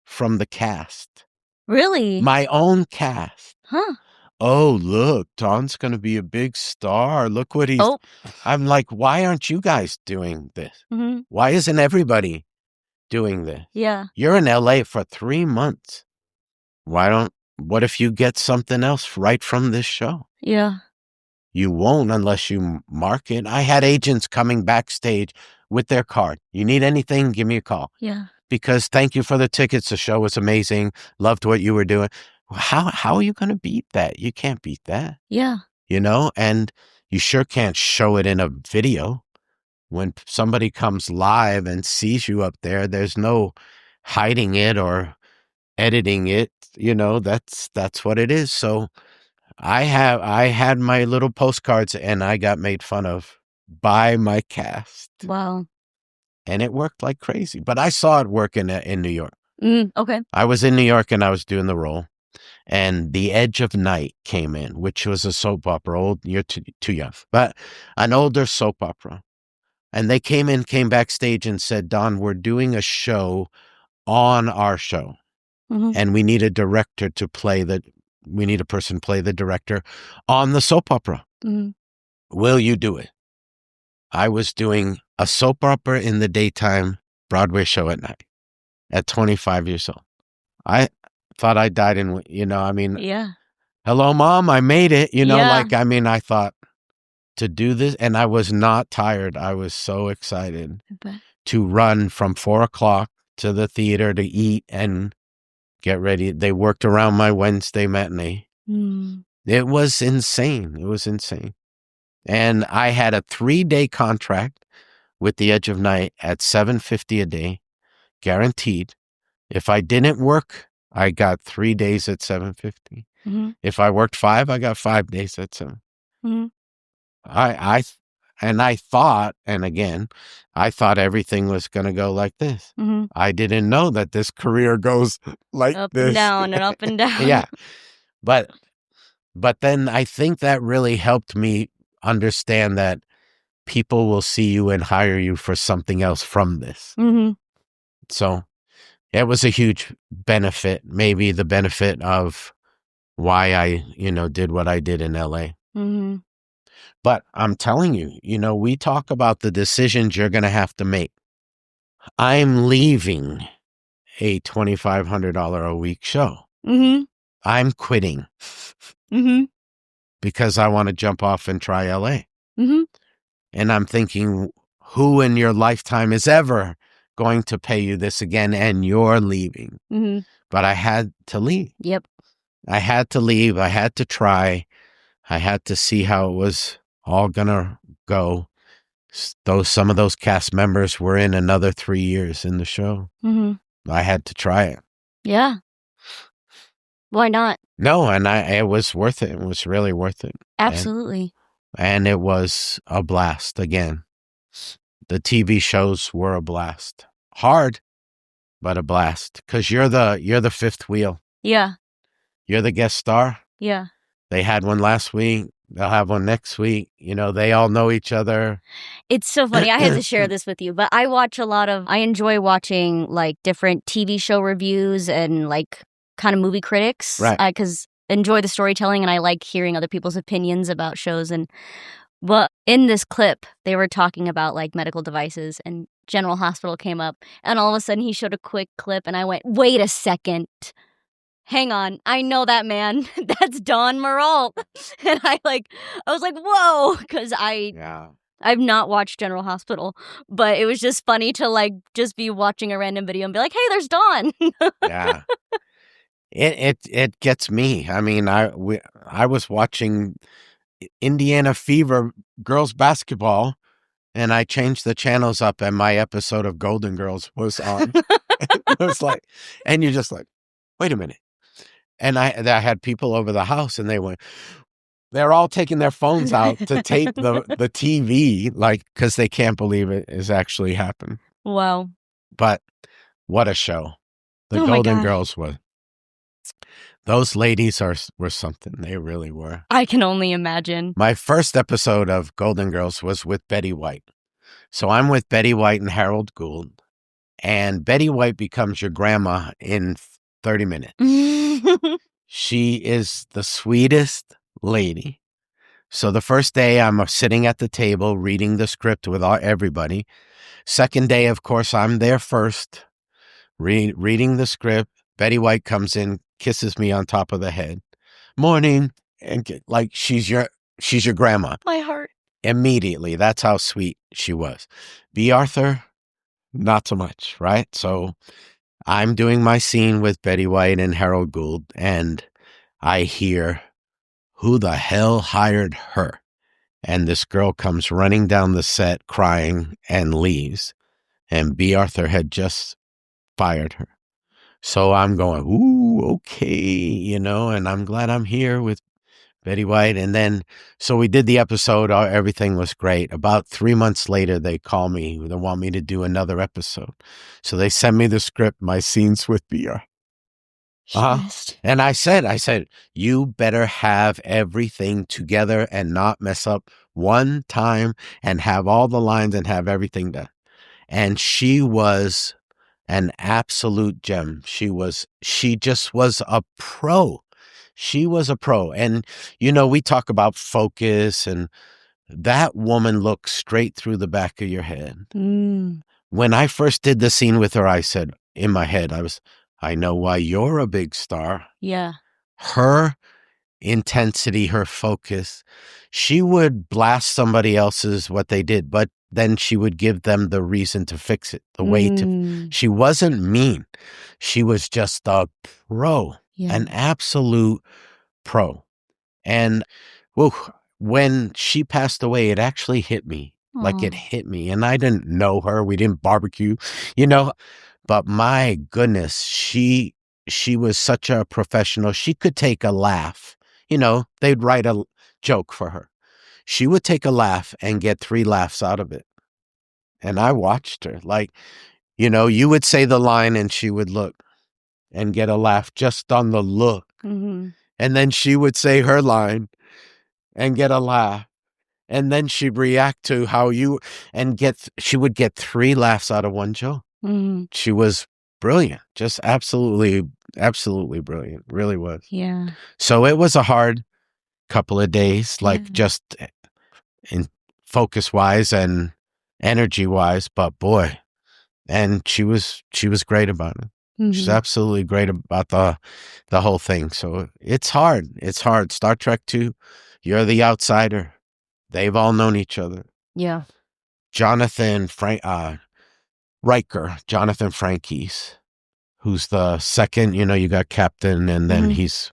From the cast. Really? My own cast. Huh. Oh, look, Don's going to be a big star. Look what he's... Oh. I'm like, why aren't you guys doing this? Why isn't everybody doing this? Yeah. You're in LA for 3 months. What if you get something else right from this show? Yeah. You won't unless you market. I had agents coming backstage with their card. You need anything, give me a call. Yeah. Because thank you for the tickets. The show was amazing. Loved what you were doing. How are you going to beat that? You can't beat that. Yeah. And you sure can't show it in a video. When somebody comes live and sees you up there, there's no hiding it or editing it. That's what it is. So I had my little postcards and I got made fun of by my cast. Wow. And it worked like crazy. But I saw it work in New York. Okay. I was in New York and I was doing the role. And The Edge of Night came in, which was a soap opera. You're too young. But an older soap opera. And they came backstage and said, Don, we're doing a show on our show. And we need a director to we need a person play the director on the soap opera. Will you do it? I was doing a soap opera in the daytime, Broadway show at night at 25 years old. I thought I died Yeah. hello, Mom, I made it. Yeah. I thought to do this, and I was not tired. I was so excited to run from 4:00 to the theater to eat and get ready. They worked around my Wednesday matinee. It was insane. It was insane. And I had a 3-day contract with the Edge of Night at $7.50 a day, guaranteed. If I didn't work, I got 3 days at $7.50. If I worked 5, I got 5 days at 7. I thought, and again, I thought everything was going to go like this. I didn't know that this career goes like up this. And down and up and down. Yeah. But then I think that really helped me understand that people will see you and hire you for something else from this. So it was a huge benefit, maybe the benefit of why I, did what I did in LA. But I'm telling you, we talk about the decisions you're going to have to make. I'm leaving a $2,500 a week show. I'm quitting because I want to jump off and try LA. And I'm thinking, who in your lifetime is ever going to pay you this again? And you're leaving. But I had to leave. Yep. I had to leave. I had to try. I had to see how it was all gonna go. Some of those cast members were in another 3 years in the show. I had to try it. Yeah. Why not? No, and it was worth it. It was really worth it. Absolutely. And it was a blast again. The TV shows were a blast. Hard, but a blast. Because you're the fifth wheel. Yeah. You're the guest star. Yeah. They had one last week. They'll have one next week. They all know each other. It's so funny. I had to share this with you, but I enjoy watching like different TV show reviews and like kind of movie critics. Right. Because enjoy the storytelling and I like hearing other people's opinions about shows. But in this clip, they were talking about like medical devices and General Hospital came up and all of a sudden he showed a quick clip and I went, wait a second. Hang on, I know that man. That's Don Mirault. And I was like, whoa, because I've not watched General Hospital, but it was just funny to like just be watching a random video and be like, hey, there's Don. Yeah. It gets me. I mean, I was watching Indiana Fever girls basketball and I changed the channels up and my episode of Golden Girls was on. It was like, and you're just like, wait a minute. And I had people over the house and they're all taking their phones out to tape the TV, like, because they can't believe it is actually happened. Wow. But what a show. The Golden Girls were. Those ladies were something. They really were. I can only imagine. My first episode of Golden Girls was with Betty White. So I'm with Betty White and Harold Gould. And Betty White becomes your grandma in 30 minutes. She is the sweetest lady. So the first day I'm sitting at the table reading the script with everybody. Second day, of course, I'm there first, reading the script. Betty White comes in, kisses me on top of the head. Morning. And like she's your grandma. My heart. Immediately. That's how sweet she was. Bea Arther, not so much, right? So I'm doing my scene with Betty White and Harold Gould, and I hear, who the hell hired her? And this girl comes running down the set crying and leaves. And Bea Arther had just fired her. So I'm going, ooh, okay, and I'm glad I'm here with Betty White. And then, so we did the episode. Everything was great. About 3 months later, they call me. They want me to do another episode. So they send me the script, my scenes with Bea. And I said, you better have everything together and not mess up one time and have all the lines and have everything done. And she was an absolute gem. She just was a pro. She was a pro. And, we talk about focus and That woman looks straight through the back of your head. Mm. When I first did the scene with her, I said, in my head, I know why you're a big star. Yeah. Her intensity, her focus, she would blast somebody else's what they did, but then she would give them the reason to fix it, the way to. She wasn't mean. She was just a pro, an absolute pro. And when she passed away, it actually hit me. Like it hit me. And I didn't know her. We didn't barbecue, but my goodness, she was such a professional. She could take a laugh. They'd write a joke for her. She would take a laugh and get 3 laughs out of it. And I watched her. Like, you would say the line and she would look and get a laugh just on the look. Mm-hmm. And then she would say her line and get a laugh. And then she'd react to how she would get 3 laughs out of one joke. Mm-hmm. She was brilliant, just absolutely, absolutely brilliant, really was. Yeah. So it was a hard couple of days, like just in focus-wise and energy-wise, but boy, and she was great about it. Mm-hmm. She's absolutely great about the whole thing. So it's hard. It's hard. Star Trek 2, you're the outsider. They've all known each other. Yeah. Jonathan Frankie's, who's the second, you got captain and then he's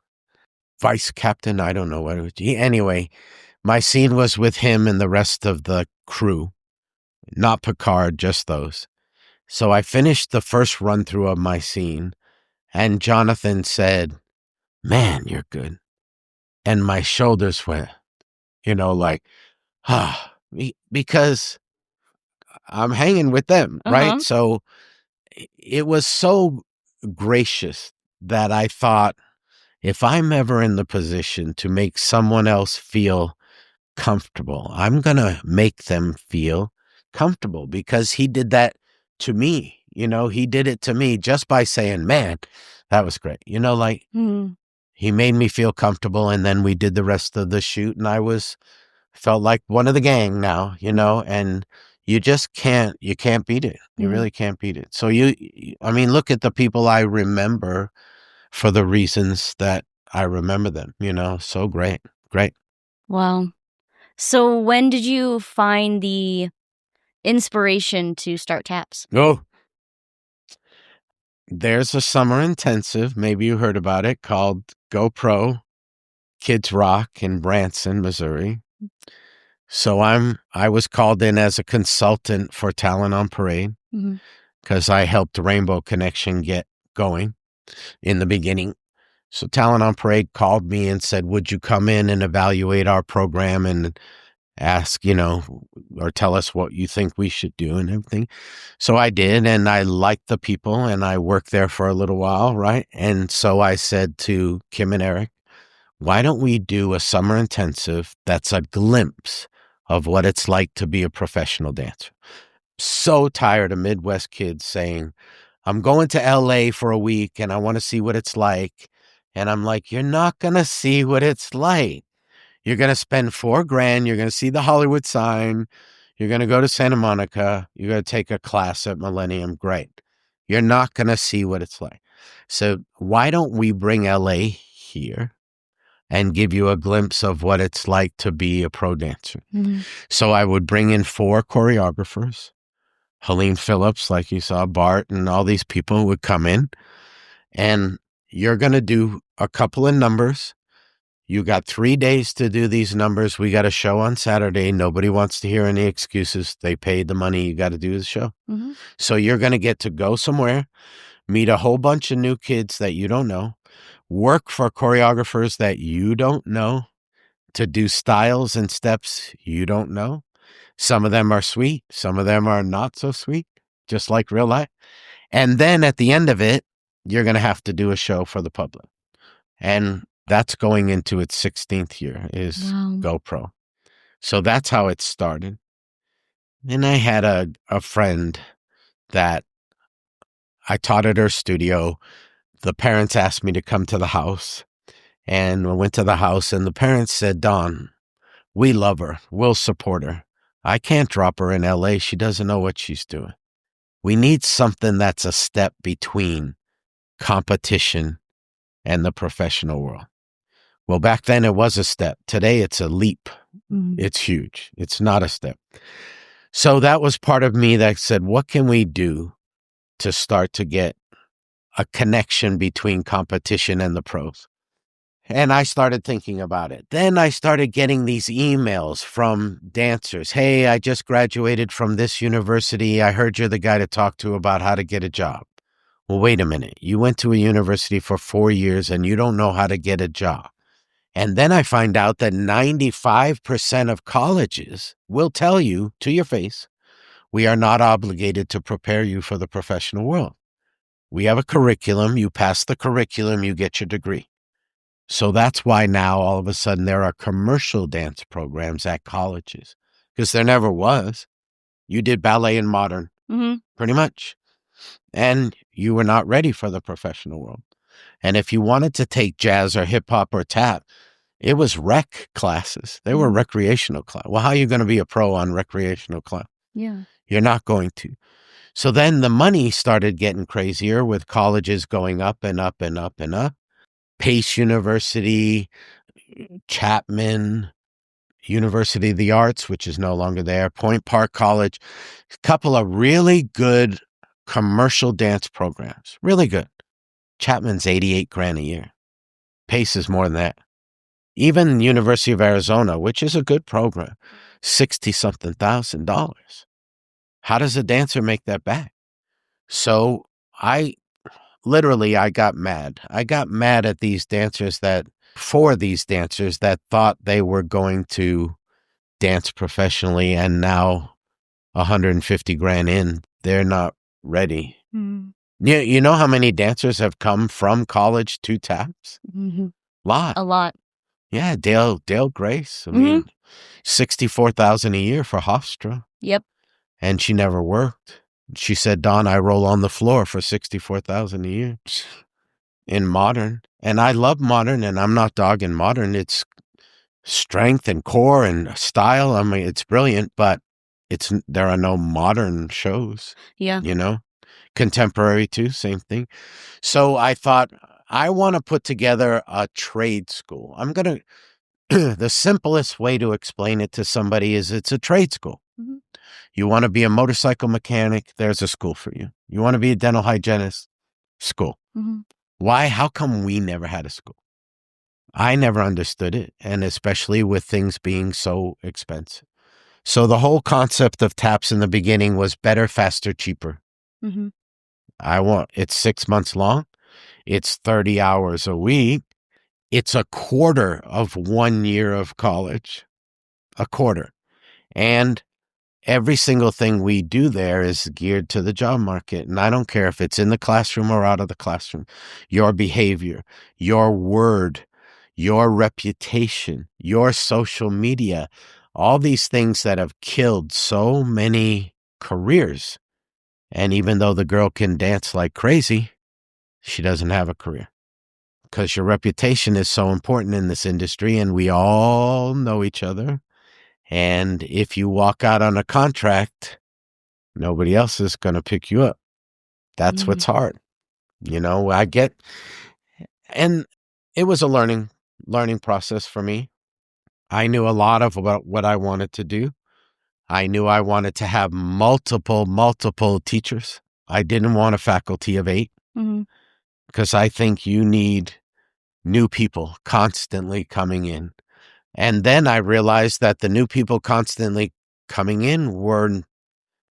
vice captain. I don't know what it was. Anyway, my scene was with him and the rest of the crew, not Picard, just those. So I finished the first run through of my scene and Jonathan said, "Man, you're good." And my shoulders went, because I'm hanging with them, right? So it was so gracious that I thought, if I'm ever in the position to make someone else feel comfortable, I'm going to make them feel comfortable, because he did that to me. He did it to me just by saying, "Man, that was great." He made me feel comfortable, and then we did the rest of the shoot, and I felt like one of the gang now, and you just can't beat it. You really can't beat it. So look at the people I remember for the reasons that I remember them, so great. Wow. So when did you find the inspiration to start TAPS? Oh, there's a summer intensive, maybe you heard about it, called GoPro Kids Rock in Branson, Missouri. So I was called in as a consultant for Talent on Parade, because I helped Rainbow Connection get going in the beginning. So Talent on Parade called me and said, "Would you come in and evaluate our program and ask, or tell us what you think we should do and everything?" So I did, and I liked the people, and I worked there for a little while, right? And so I said to Kim and Eric, "Why don't we do a summer intensive that's a glimpse of what it's like to be a professional dancer?" So tired of Midwest kids saying, "I'm going to LA for a week and I want to see what it's like." And I'm like, "You're not going to see what it's like. You're going to spend $4,000. You're going to see the Hollywood sign. You're going to go to Santa Monica. You're going to take a class at Millennium. Great. You're not going to see what it's like. So why don't we bring LA here and give you a glimpse of what it's like to be a pro dancer?" So I would bring in 4 choreographers. Helene Phillips, like you saw, Bart, and all these people would come in. And you're going to do a couple of numbers. You got 3 days to do these numbers. We got a show on Saturday. Nobody wants to hear any excuses. They paid the money. You got to do the show. So you're going to get to go somewhere, meet a whole bunch of new kids that you don't know, work for choreographers that you don't know, to do styles and steps you don't know. Some of them are sweet. Some of them are not so sweet, just like real life. And then at the end of it, you're going to have to do a show for the public. And that's going into its 16th year is GoPro. So that's how it started. And I had a friend that I taught at her studio. The parents asked me to come to the house. And I went to the house and the parents said, "Don, We love her. We'll support her. I can't drop her in LA. She doesn't know what she's doing. We need something that's a step between competition and the professional world. Well, back then it was a step. Today it's a leap. It's huge. It's not a step. So that was part of me that said, what can we do to start to get a connection between competition and the pros? And I started thinking about it. Then I started getting these emails from dancers. Hey, I just graduated from this university. I heard you're the guy to talk to about how to get a job. Well, wait a minute. You went to a university for 4 years and you don't know how to get a job. And then I find out that 95% of colleges will tell you to your face, we are not obligated to prepare you for the professional world. We have a curriculum. You pass the curriculum, you get your degree. So that's why now all of a sudden there are commercial dance programs at colleges, because there never was. You did ballet and modern, pretty much. And you were not ready for the professional world. And if you wanted to take jazz or hip hop or tap, it was rec classes. They were recreational class. Well, how are you going to be a pro on recreational class? Yeah. You're not going to. So then the money started getting crazier with colleges going up and up and up and up. Pace University, Chapman, University of the Arts, which is no longer there, Point Park College, a couple of really good commercial dance programs. Really good. Chapman's $88,000 a year. Pace is more than that. Even University of Arizona, which is a good program, $60-something thousand. How does a dancer make that back? So I got mad. I got mad at these dancers that thought they were going to dance professionally, and now $150,000 in, they're not ready. You know how many dancers have come from college to taps? A lot. Yeah, Dale Grace. I mean, $64,000 a year for Hofstra. Yep. And she never worked. She said, Don, I roll on the floor for $64,000 a year in modern. And I love modern, and I'm not dogging modern. It's strength and core and style. I mean, it's brilliant, but there are no modern shows. Yeah. You know, contemporary too, same thing. So I thought, I want to put together a trade school. The simplest way to explain it to somebody is it's a trade school. You want to be a motorcycle mechanic, there's a school for you. You want to be a dental hygienist, school. Why? How come we never had a school? I never understood it, and especially with things being so expensive. So the whole concept of TAPS in the beginning was better, faster, cheaper. It's 6 months long. It's 30 hours a week. It's a quarter of 1 year of college, a quarter. And every single thing we do there is geared to the job market. And I don't care if it's in the classroom or out of the classroom. Your behavior, your word, your reputation, your social media, all these things that have killed so many careers. And even though the girl can dance like crazy, she doesn't have a career. Because your reputation is so important in this industry, and we all know each other. And if you walk out on a contract, nobody else is going to pick you up. That's what's hard. And it was a learning process for me. I knew a lot about what I wanted to do. I knew I wanted to have multiple teachers. I didn't want a faculty of 8 because I think you need new people constantly coming in. And then I realized that the new people constantly coming in were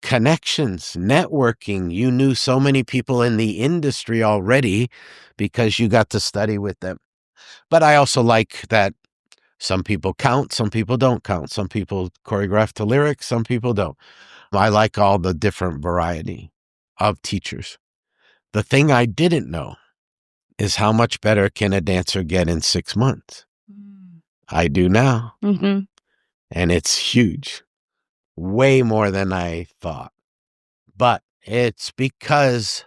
connections, networking. You knew so many people in the industry already because you got to study with them. But I also like that some people count, some people don't count. Some people choreograph to lyrics, some people don't. I like all the different variety of teachers. The thing I didn't know is how much better can a dancer get in 6 months? I do now. And it's huge. Way more than I thought. But it's because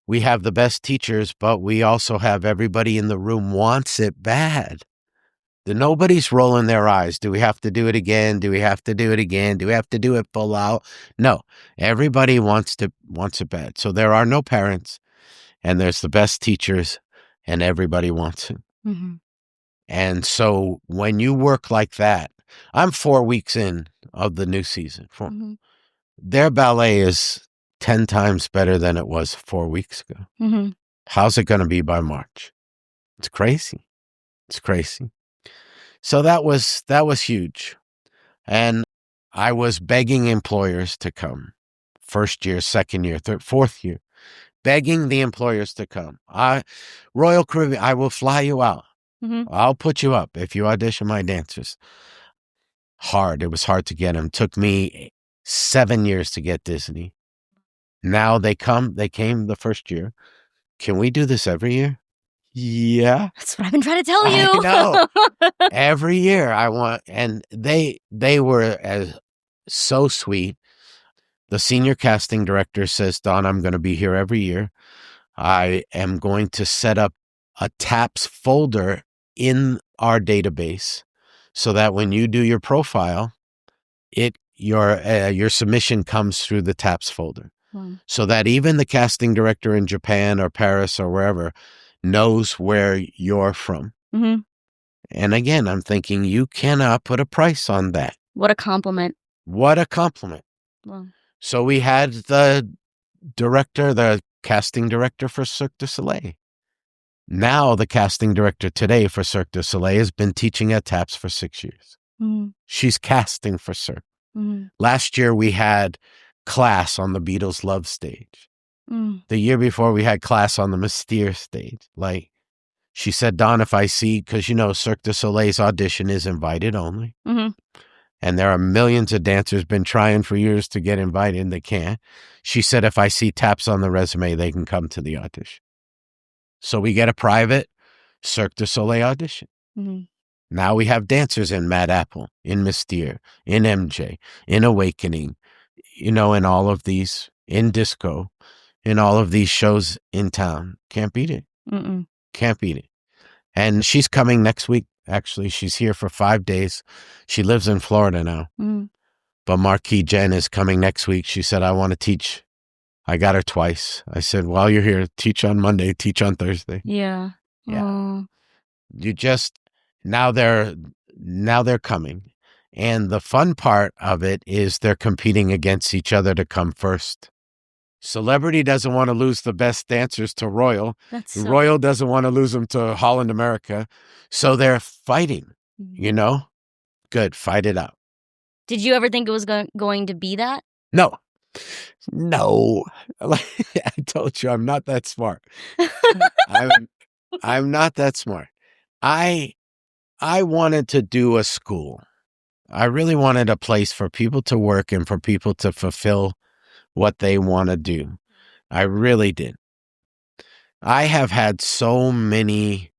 we have the best teachers, but we also have everybody in the room wants it bad. Nobody's rolling their eyes. Do we have to do it again? Do we have to do it again? Do we have to do it full out? No, everybody wants it bad. So there are no parents, and there's the best teachers, and everybody wants it. Mm-hmm. And so when you work like that, I'm 4 weeks in of the new season. Mm-hmm. Their ballet is 10 times better than it was 4 weeks ago. Mm-hmm. How's it going to be by March? It's crazy. It's crazy. So that was huge. And I was begging employers to come. First year, second year, third, fourth year. Begging the employers to come. Royal Caribbean, I will fly you out. Mm-hmm. I'll put you up if you audition my dancers. Hard. It was hard to get them. Took me 7 years to get Disney. Now they come. They came the first year. Can we do this every year? Yeah. That's what I've been trying to tell you. I know. Every year I want, and they were so sweet. The senior casting director says, Don, I'm going to be here every year. I am going to set up a TAPS folder in our database so that when you do your profile, your submission comes through the TAPS folder. Wow. So that even the casting director in Japan or Paris or wherever knows where you're from. Mm-hmm. And again, I'm thinking you cannot put a price on that. What a compliment. What a compliment. Wow. So we had the casting director for Cirque du Soleil. Now the casting director today for Cirque du Soleil has been teaching at TAPS for 6 years. Mm-hmm. She's casting for Cirque. Mm-hmm. Last year we had class on the Beatles' Love stage. Mm. The year before, we had class on the Mystere stage. Like, she said, Don, if I see, because, Cirque du Soleil's audition is invited only. Mm-hmm. And there are millions of dancers been trying for years to get invited, and they can't. She said, if I see TAPS on the resume, they can come to the audition. So we get a private Cirque du Soleil audition. Mm-hmm. Now we have dancers in Mad Apple, in Mystere, in MJ, in Awakening, in all of these, in Disco. In all of these shows in town. Can't beat it. Mm-mm. Can't beat it. And she's coming next week, actually. She's here for 5 days. She lives in Florida now. Mm. But Marquis Jen is coming next week. She said, I want to teach. I got her twice. I said, while you're here, teach on Monday, teach on Thursday. Yeah. Yeah. Oh. You just, now they're coming. And the fun part of it is they're competing against each other to come first. Celebrity doesn't want to lose the best dancers to Royal. Royal doesn't want to lose them to Holland America. So they're fighting, Good, fight it out. Did you ever think it was going to be that? No. Like I told you, I'm not that smart. I'm not that smart. I wanted to do a school. I really wanted a place for people to work and for people to fulfill what they want to do. I really did. I have had so many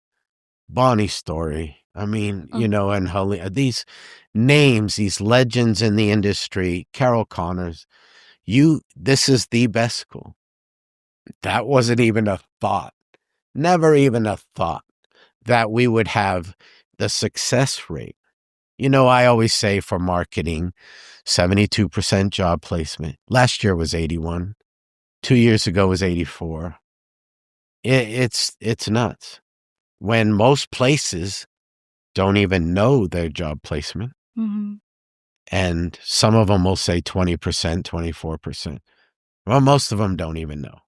Bonnie Story. I mean, and Holly, these names, these legends in the industry, Carol Connors. This is the best school. That wasn't even a thought. Never even a thought that we would have the success rate. I always say for marketing, 72% job placement. Last year was 81. 2 years ago was 84. It's nuts. When most places don't even know their job placement. Mm-hmm. And some of them will say 20%, 24%. Well, most of them don't even know.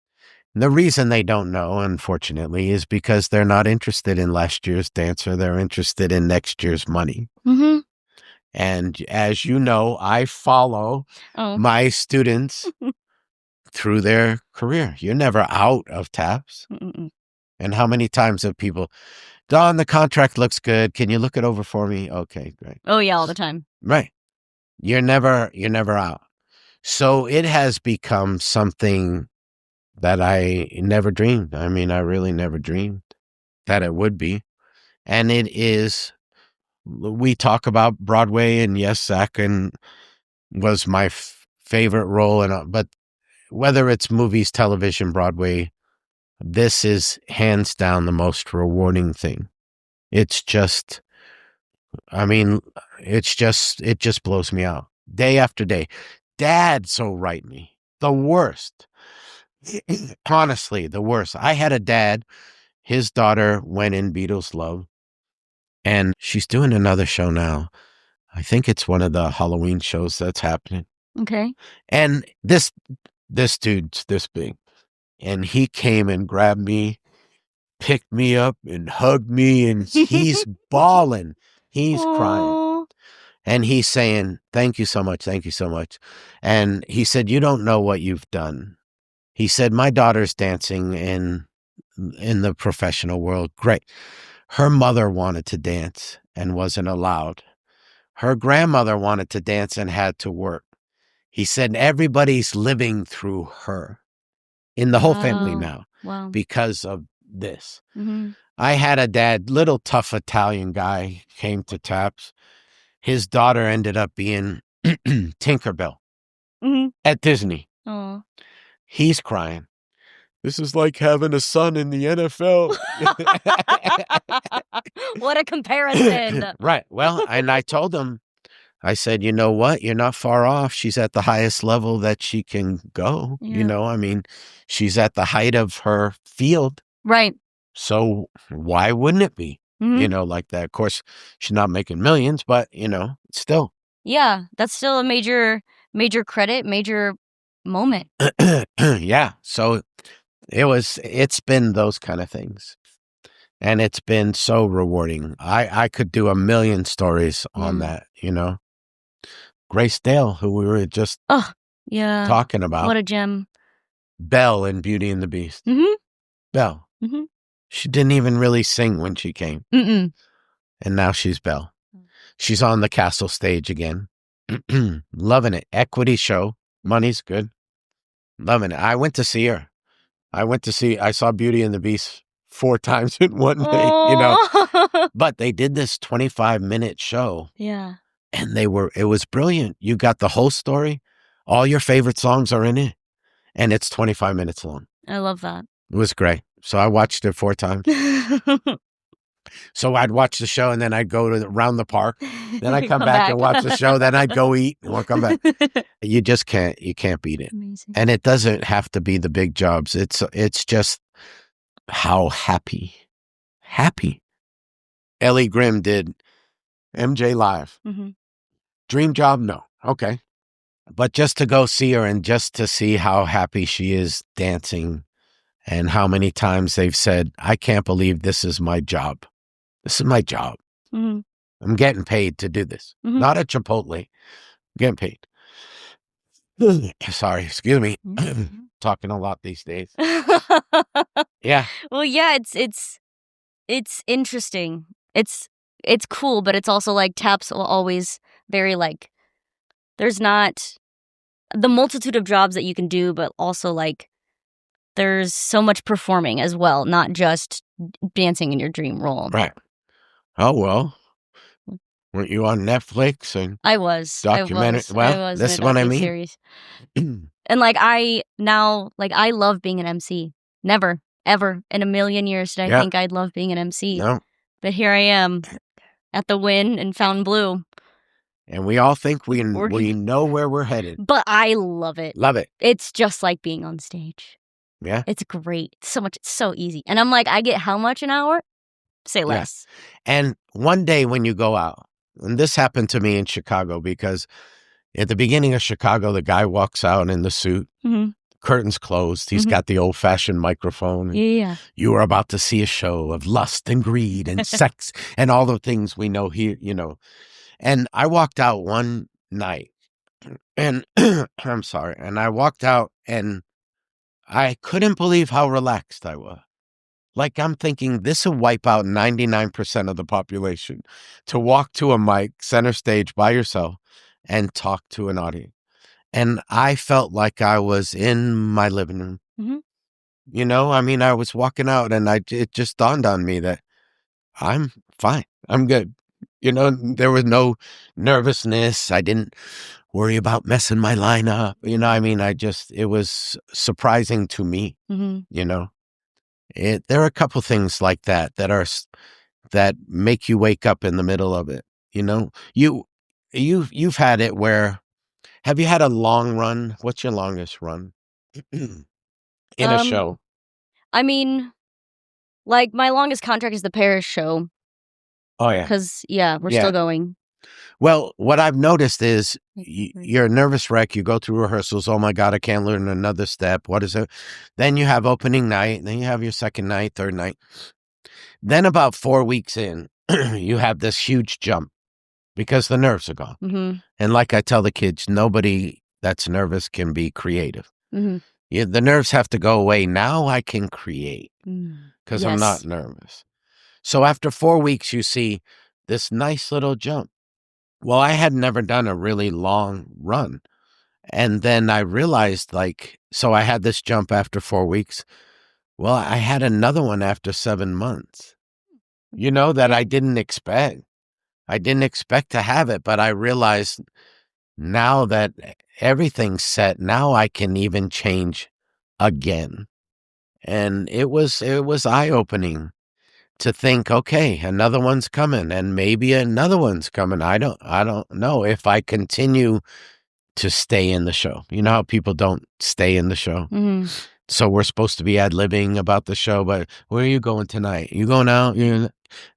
And the reason they don't know, unfortunately, is because they're not interested in last year's dancer. They're interested in next year's money. Mm-hmm. And as you know, I follow my students through their career. You're never out of TAPS. Mm-mm. And how many times have people, Don, the contract looks good. Can you look it over for me? Okay, great. Oh, yeah, all the time. Right. You're never out. So it has become something that I never dreamed. I mean, I really never dreamed that it would be. And it is, we talk about Broadway, and yes, Zach was my favorite role. But whether it's movies, television, Broadway, this is hands down the most rewarding thing. It's just, I mean, it just blows me out day after day. Dad so write me. The worst. Honestly, the worst. I had a dad, his daughter went in Beatles Love, and she's doing another show now. I think it's one of the Halloween shows that's happening. Okay. And this dude's this big. And he came and grabbed me, picked me up and hugged me, and he's bawling. He's crying. And he's saying, thank you so much. Thank you so much. And he said, you don't know what you've done. He said, my daughter's dancing in the professional world. Great. Her mother wanted to dance and wasn't allowed. Her grandmother wanted to dance and had to work. He said, everybody's living through her in the whole family now because of this. Mm-hmm. I had a dad, little tough Italian guy, came to TAPS. His daughter ended up being Tinkerbell at Disney. Aww. He's crying. This is like having a son in the NFL. What a comparison. Right. Well, and I told him, I said, you know what? You're not far off. She's at the highest level that she can go. Yeah. You know, I mean, she's at the height of her field. Right. So why wouldn't it be? Mm-hmm. You know, like that. Of course, she's not making millions, but, you know, still. Yeah, that's still a major credit, major moment. Yeah. So it's been those kind of things. And it's been so rewarding. I could do a million stories on that, you know. Grace Dale, who we were just talking about. What a gem. Belle in Beauty and the Beast. Mm-hmm. Belle. Mm-hmm. She didn't even really sing when she came. Mm-mm. And now she's Belle. She's on the castle stage again. Loving it. Equity show. Money's good. Loving it. I went to see her. I saw Beauty and the Beast 4 times in one day, you know. But they did this 25-minute show. Yeah. And it was brilliant. You got the whole story. All your favorite songs are in it. And it's 25 minutes long. I love that. It was great. So I watched it 4 times. So I'd watch the show and then I'd go around the park. Then I'd come back and watch the show. Then I'd go eat and we'll come back. You can't beat it. Amazing. And it doesn't have to be the big jobs. It's just how happy. Ellie Grimm did MJ Live. Mm-hmm. Dream job? No. Okay. But just to go see her and just to see how happy she is dancing and how many times they've said, I can't believe this is my job. This is my job. Mm-hmm. I'm getting paid to do this. Mm-hmm. Not at Chipotle. I'm getting paid. Sorry, excuse me. Mm-hmm. Talking a lot these days. Yeah. Well, yeah, it's interesting. It's cool, but it's also like TAPS will always very like, there's not the multitude of jobs that you can do, but also like there's so much performing as well, not just dancing in your dream role. Right. Oh, well. Weren't you on Netflix and I was documentary? Well, this is what I mean. Series. And like I love being an MC. Never, ever in a million years did I think I'd love being an MC. No. But here I am at the Wynn in Fontainebleau. And we all think we know where we're headed. But I love it. Love it. It's just like being on stage. Yeah. It's great. So much. It's so easy. And I'm like, I get how much an hour? Say less. Yeah. And one day when you go out, and this happened to me in Chicago because at the beginning of Chicago, the guy walks out in the suit, curtains closed. He's got the old-fashioned microphone. Yeah. You are about to see a show of lust and greed and sex and all the things we know here, you know. And I walked out one night and I'm sorry. And I walked out and I couldn't believe how relaxed I was. Like I'm thinking this will wipe out 99% of the population to walk to a mic, center stage by yourself and talk to an audience. And I felt like I was in my living room. Mm-hmm. You know, I mean, I was walking out and it just dawned on me that I'm fine. I'm good. You know, there was no nervousness. I didn't worry about messing my line up. You know, I mean, it was surprising to me, you know. There are a couple things like that make you wake up in the middle of it, You know, you've had it where, have you had a long run? What's your longest run in a show? I mean, like, my longest contract is the Paris show. Oh, yeah. Because, we're still going. Well, what I've noticed is you're a nervous wreck. You go through rehearsals. Oh, my God, I can't learn another step. What is it? Then you have opening night. Then you have your second night, third night. Then about 4 weeks in, you have this huge jump because the nerves are gone. Mm-hmm. And like I tell the kids, nobody that's nervous can be creative. Mm-hmm. The nerves have to go away. Now I can create because I'm not nervous. So after 4 weeks, you see this nice little jump. Well, I had never done a really long run. And then I realized, so I had this jump after 4 weeks. Well, I had another one after 7 months, that I didn't expect. I didn't expect to have it, but I realized now that everything's set, now I can even change again. And it was eye-opening to think, okay, another one's coming, and maybe another one's coming. I don't know if I continue to stay in the show. You know how people don't stay in the show? Mm-hmm. So we're supposed to be ad-libbing about the show, but where are you going tonight? You going out?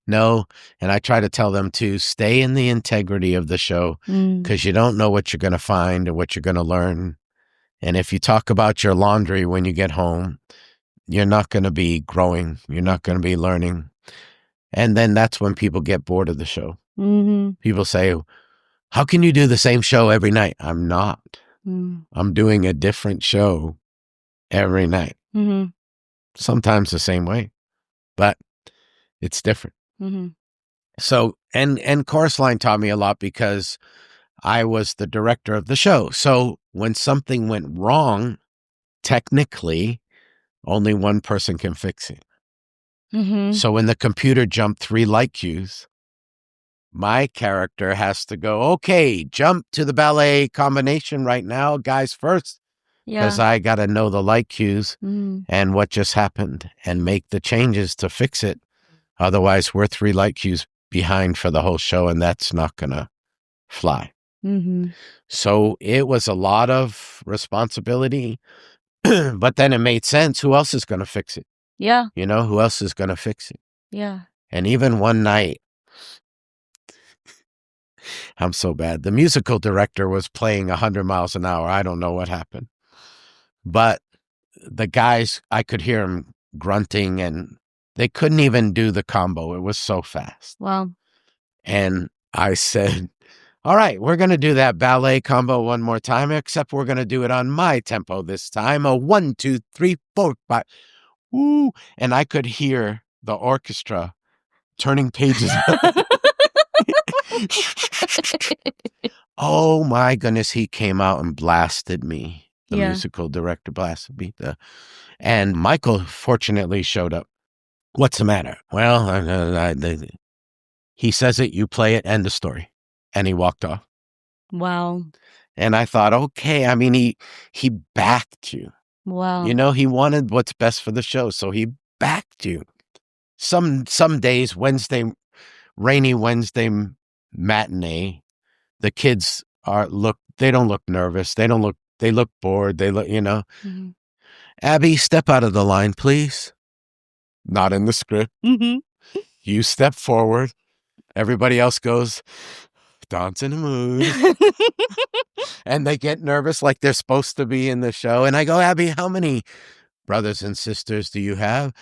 No. And I try to tell them to stay in the integrity of the show because you don't know what you're going to find and what you're going to learn. And if you talk about your laundry when you get home, you're not going to be growing. You're not going to be learning. And then that's when people get bored of the show. Mm-hmm. People say, how can you do the same show every night? I'm not. I'm doing a different show every night. Mm-hmm. Sometimes the same way, but it's different. Mm-hmm. So, and Chorus Line taught me a lot because I was the director of the show. So when something went wrong, technically, only one person can fix it. Mm-hmm. So when the computer jumped 3 light cues, my character has to go, okay, jump to the ballet combination right now, guys first, because I got to know the light cues and what just happened and make the changes to fix it. Otherwise, we're 3 light cues behind for the whole show, and that's not going to fly. Mm-hmm. So it was a lot of responsibility, but then it made sense. Who else is going to fix it? Yeah. Who else is going to fix it? Yeah. And even one night, I'm so bad. The musical director was playing 100 miles an hour. I don't know what happened. But the guys, I could hear them grunting, and they couldn't even do the combo. It was so fast. Wow. And I said, all right, we're going to do that ballet combo one more time, except we're going to do it on my tempo this time. A 1, 2, 3, 4, 5. Woo. And I could hear the orchestra turning pages. Oh my goodness, he came out and blasted me. The musical director blasted me. And Michael fortunately showed up. What's the matter? Well, he says it, you play it, end the story. And he walked off. Wow. And I thought, okay, I mean, he backed you. Wow. He wanted what's best for the show, so he backed you. Some days, rainy Wednesday matinee, the kids they don't look nervous. They look bored. They look, Mm-hmm. Abbie, step out of the line, please. Not in the script. Mm-hmm. You step forward. Everybody else goes, Don's in the mood. And they get nervous like they're supposed to be in the show. And I go, Abbie, how many brothers and sisters do you have?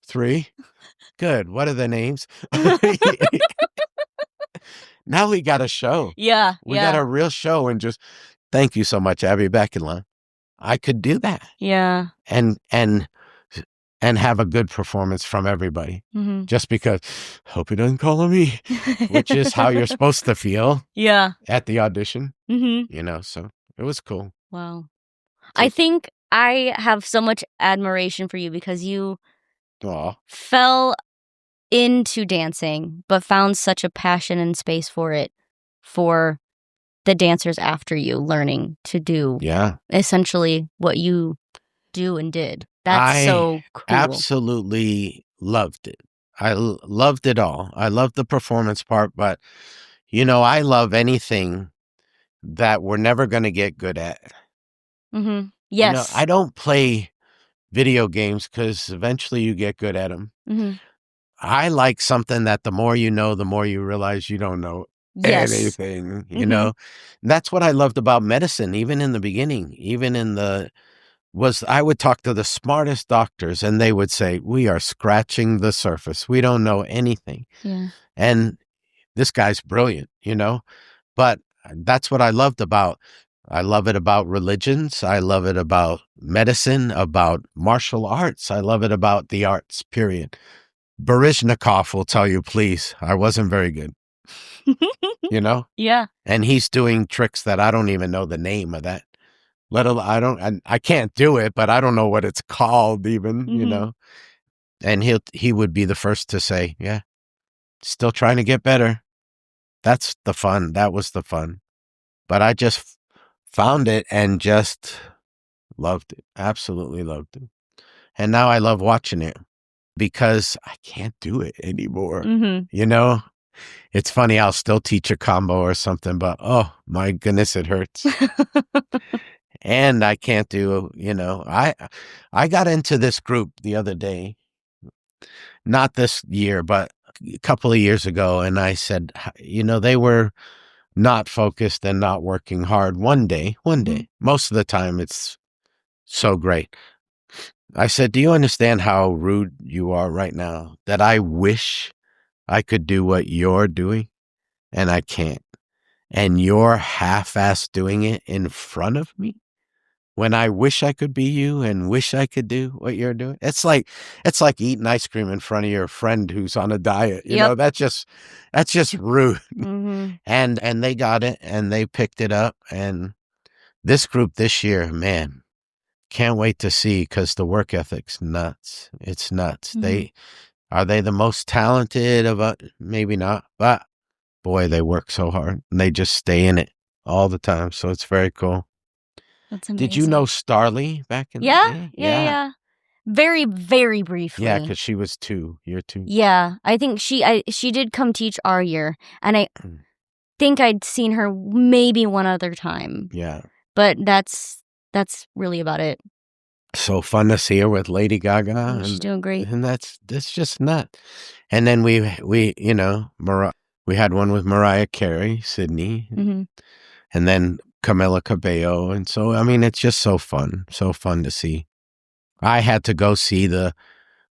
3. Good. What are the names? Now we got a show. Yeah. We got a real show, and just thank you so much, Abbie, back in line. I could do that. Yeah. And have a good performance from everybody. Mm-hmm. Just because, hope he doesn't call on me, which is how you're supposed to feel. Yeah. At the audition. Mm-hmm. So it was cool. Wow. I think I have so much admiration for you because you fell into dancing, but found such a passion and space for it, for the dancers after you learning to do essentially what you do and did. That's so cool. Absolutely loved it. I loved it all. I loved the performance part, but I love anything that we're never going to get good at. Mm-hmm. Yes. I don't play video games because eventually you get good at them. Mm-hmm. I like something that the more you know, the more you realize you don't know anything, And that's what I loved about medicine, even in the beginning, I would talk to the smartest doctors and they would say, we are scratching the surface. We don't know anything. Yeah. And this guy's brilliant, but that's what I love it about religions. I love it about medicine, about martial arts. I love it about the arts, period. Baryshnikov will tell you, please, I wasn't very good, Yeah. And he's doing tricks that I don't even know the name of that. I can't do it, but I don't know what it's called even, And he would be the first to say, yeah, still trying to get better. That's the fun. That was the fun. But I just found it and just loved it. Absolutely loved it. And now I love watching it because I can't do it anymore. It's funny. I'll still teach a combo or something, but oh my goodness, it hurts. And I can't do, I got into this group the other day, not this year, but a couple of years ago. And I said, they were not focused and not working hard one day. Most of the time it's so great. I said, do you understand how rude you are right now? That I wish I could do what you're doing and I can't. And you're half-assed doing it in front of me when I wish I could be you and wish I could do what you're doing. It's like eating ice cream in front of your friend who's on a diet. That's just rude. And they got it and they picked it up. And this group this year, man, can't wait to see because the work ethic's nuts. It's nuts. Are they the most talented of maybe not, but boy, they work so hard and they just stay in it all the time. So it's very cool. That's amazing. Did you know Starlee back in the day? Yeah. Very, very briefly. Yeah, because she was year two. Yeah, I think she did come teach our year, and I think I'd seen her maybe one other time. Yeah. But that's really about it. So fun to see her with Lady Gaga. Oh, she's doing great. And that's just nuts. And then we we had one with Mariah Carey, Sydney, and then Camila Cabello. And so, I mean, it's just so fun to see. I had to go see the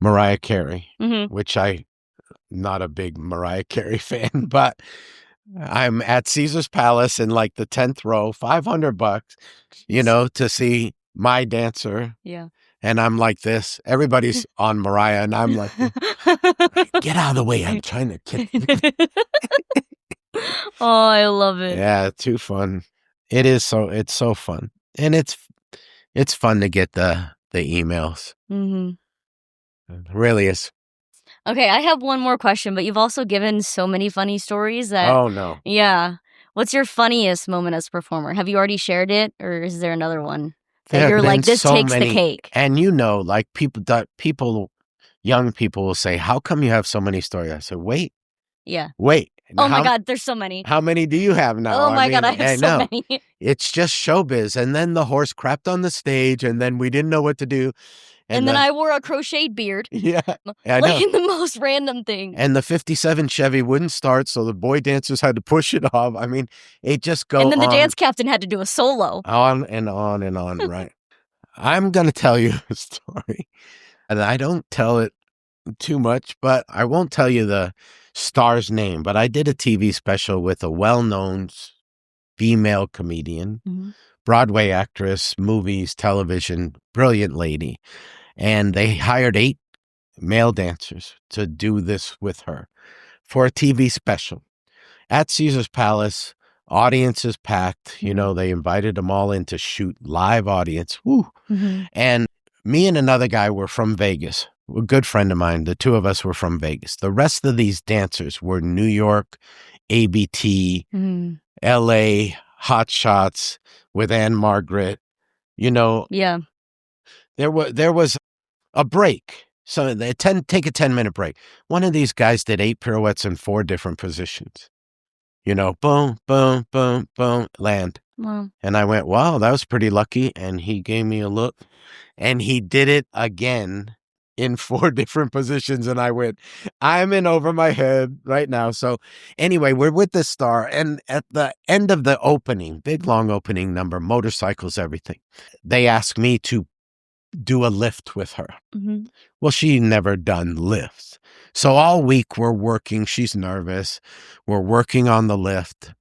Mariah Carey, which not a big Mariah Carey fan, but I'm at Caesar's Palace in like the 10th row, $500, to see my dancer. Yeah. And I'm like this. Everybody's on Mariah, and I'm like, get out of the way. I'm trying to get. Oh, I love it. Yeah, too fun. It's so fun. And it's fun to get the emails. It really is. Okay, I have one more question, but you've also given so many funny stories that... Oh, no. Yeah. What's your funniest moment as a performer? Have you already shared it, or is there another one that you're like, this takes the cake? And like young people will say, how come you have so many stories? I said, wait. Yeah. Wait. Oh my God, there's so many. How many do you have now? Oh my God, I have so many. It's just showbiz. And then the horse crapped on the stage, and then we didn't know what to do. And then I wore a crocheted beard. Yeah. I like know. in the most random thing. And the 57 Chevy wouldn't start, so the boy dancers had to push it off. I mean, it just goes on. And then the dance captain had to do a solo. On and on and on, right. I'm going to tell you a story. And I don't tell it too much, but I won't tell you the star's name. But I did a TV special with a well-known female comedian, Broadway actress, movies, television, brilliant lady. And they hired 8 male dancers to do this with her for a TV special at Caesar's Palace. Audience is packed. They invited them all in to shoot live audience. Woo. And me and another guy were from Vegas, a good friend of mine. The two of us were from Vegas. The rest of these dancers were New York, ABT, LA, Hot Shots with Anne Margaret. Yeah. There was a break. So they take a 10-minute break. One of these guys did 8 pirouettes in 4 different positions. boom, boom, boom, boom, land. Wow. And I went, wow, that was pretty lucky. And he gave me a look, and he did it again in 4 different positions. And I went, I'm in over my head right now. So anyway, we're with this star. And at the end of the opening, big, long opening number, motorcycles, everything, they asked me to do a lift with her. Mm-hmm. Well, she never done lifts. So all week we're working. She's nervous. We're working on the lift.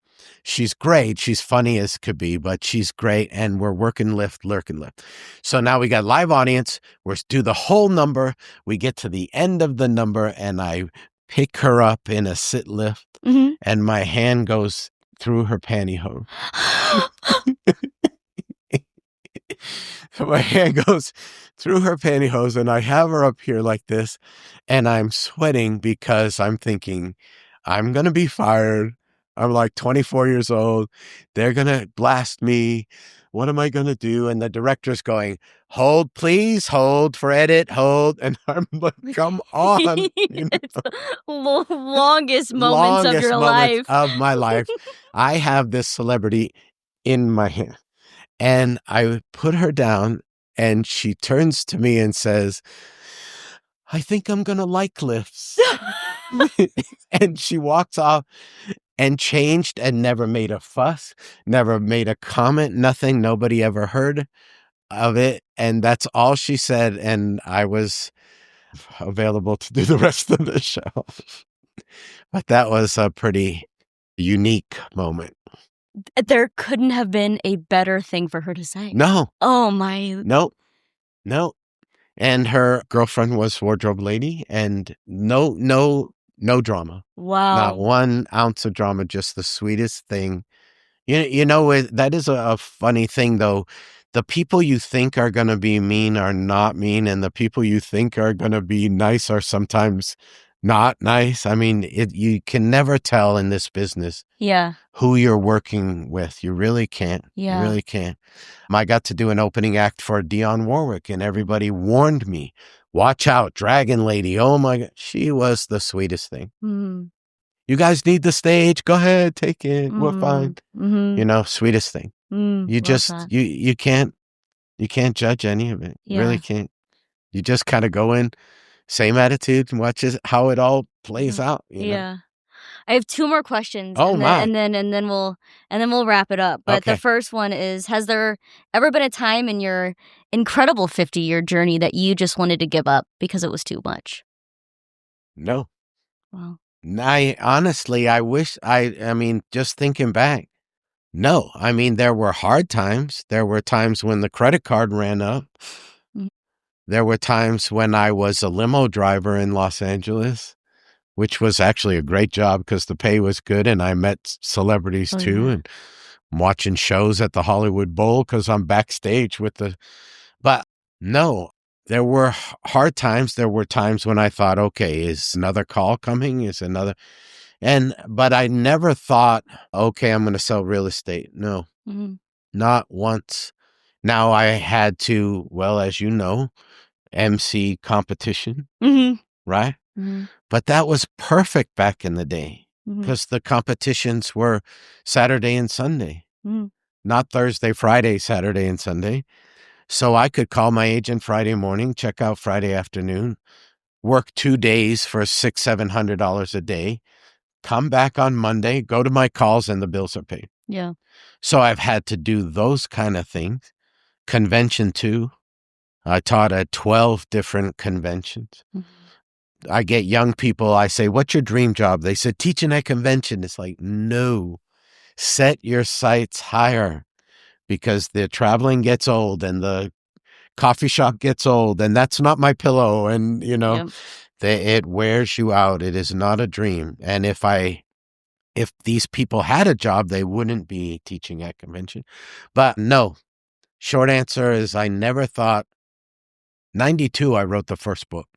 She's great. She's funny as could be, but she's great. And we're working lift, lurking lift. So now we got live audience. We're do the whole number. We get to the end of the number, and I pick her up in a sit lift, Mm-hmm. and my hand goes through her pantyhose. My hand goes through her pantyhose, and I have her up here like this, and I'm sweating because I'm thinking, I'm going to be fired. I'm like 24 years old. They're going to blast me. What am I going to do? And the director's going, hold, please, hold for edit, hold. And I'm like, come on. It's the longest moments of your life. Of my life. I have this celebrity in my hand. And I put her down, and she turns to me and says, I think I'm going to like lifts. And she walks off and changed and never made a fuss, never made a comment, nothing. Nobody ever heard of it. And that's all she said. And I was available to do the rest of the show. But that was a pretty unique moment. There couldn't have been a better thing for her to say. No. Oh, my. No. And her girlfriend was wardrobe lady, and no drama. Wow. Not 1 ounce of drama, just the sweetest thing. That is a funny thing, though. The people you think are going to be mean are not mean, and the people you think are going to be nice are sometimes not nice. I mean, you can never tell in this business who you're working with. You really can't. Yeah. You really can't. I got to do an opening act for Dionne Warwick, and everybody warned me, watch out, Dragon Lady. Oh my God. She was the sweetest thing. Mm-hmm. You guys need the stage. Go ahead, take it. Mm-hmm. We're fine. Mm-hmm. Sweetest thing. You just, you can't judge any of it. Yeah. Really can't. You just kind of go in, same attitude, and watch how it all plays out. Yeah. I have 2 more questions. Oh, and then we'll wrap it up. But the first one is, has there ever been a time in your incredible 50-year journey that you just wanted to give up because it was too much? No. Wow. Honestly, I wish I mean, just thinking back, no. I mean, there were hard times. There were times when the credit card ran up. Mm-hmm. There were times when I was a limo driver in Los Angeles, which was actually a great job because the pay was good, and I met celebrities too, and I'm watching shows at the Hollywood Bowl because I'm backstage with but no, there were hard times. There were times when I thought, okay, is another call coming? But I never thought, okay, I'm going to sell real estate. No, not once. Now I had to, well, as you know, MC competition, right? Mm-hmm. But that was perfect back in the day because the competitions were Saturday and Sunday, not Thursday, Friday, Saturday and Sunday. So I could call my agent Friday morning, check out Friday afternoon, work 2 days for $600-700 a day, come back on Monday, go to my calls, and the bills are paid. Yeah. So I've had to do those kind of things. Convention too. I taught at 12 different conventions. I get young people, I say, what's your dream job? They said, teaching at convention. It's like, no, set your sights higher because the traveling gets old and the coffee shop gets old, and that's not my pillow. And, it wears you out. It is not a dream. And if these people had a job, they wouldn't be teaching at convention. But no, short answer is I never thought. 92, I wrote the first book.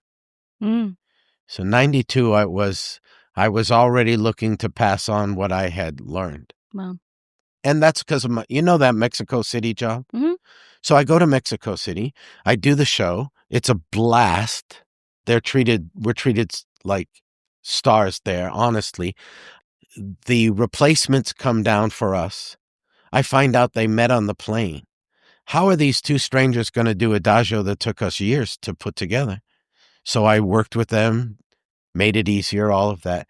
So 92, I was already looking to pass on what I had learned. Wow. And that's because of that Mexico City job. So I go to Mexico City. I do the show. It's a blast. We're treated like stars there, honestly. the replacements come down for us. I find out they met on the plane. How are these two strangers going to do adagio that took us years to put together? So I worked with them, made it easier, all of that.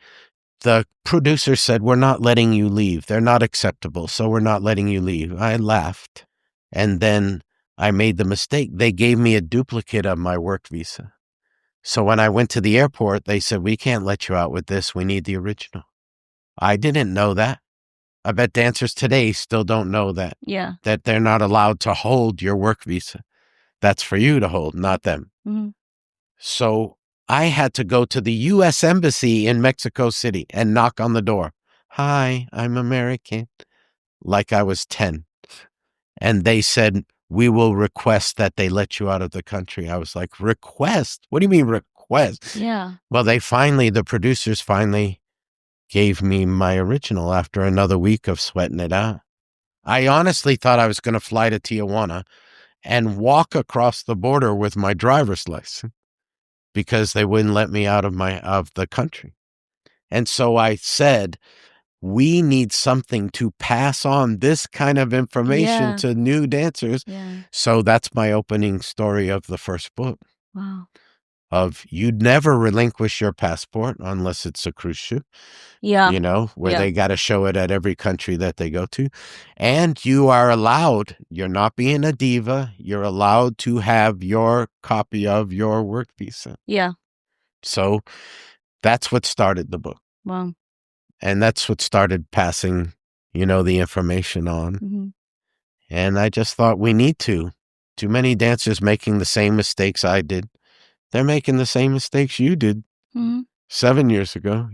The producer said, we're not letting you leave. They're not acceptable, so we're not letting you leave. I laughed. And then I made the mistake. They gave me a duplicate of my work visa. So when I went to the airport, they said, we can't let you out with this. We need the original. I didn't know that. I bet dancers today still don't know that. Yeah. That they're not allowed to hold your work visa. That's for you to hold, not them. Mm-hmm. So I had to go to the U.S. Embassy in Mexico City and knock on the door. Hi, I'm American. Like I was 10. And they said, we will request that they let you out of the country. I was like, request? What do you mean request? Yeah. Well, the producers finally gave me my original after another week of sweating it out. I honestly thought I was going to fly to Tijuana and walk across the border with my driver's license because they wouldn't let me out of the country. And so I said, we need something to pass on this kind of information to new dancers. Yeah. So that's my opening story of the first book. Wow. Of you'd never relinquish your passport unless it's a cruise ship. Yeah. You know, where they got to show it at every country that they go to. And you are allowed, you're not being a diva, you're allowed to have your copy of your work visa. Yeah. So that's what started the book. Wow. And that's what started passing, the information on. Mm-hmm. And I just thought we need to. Too many dancers making the same mistakes I did. They're making the same mistakes you did 7 years ago,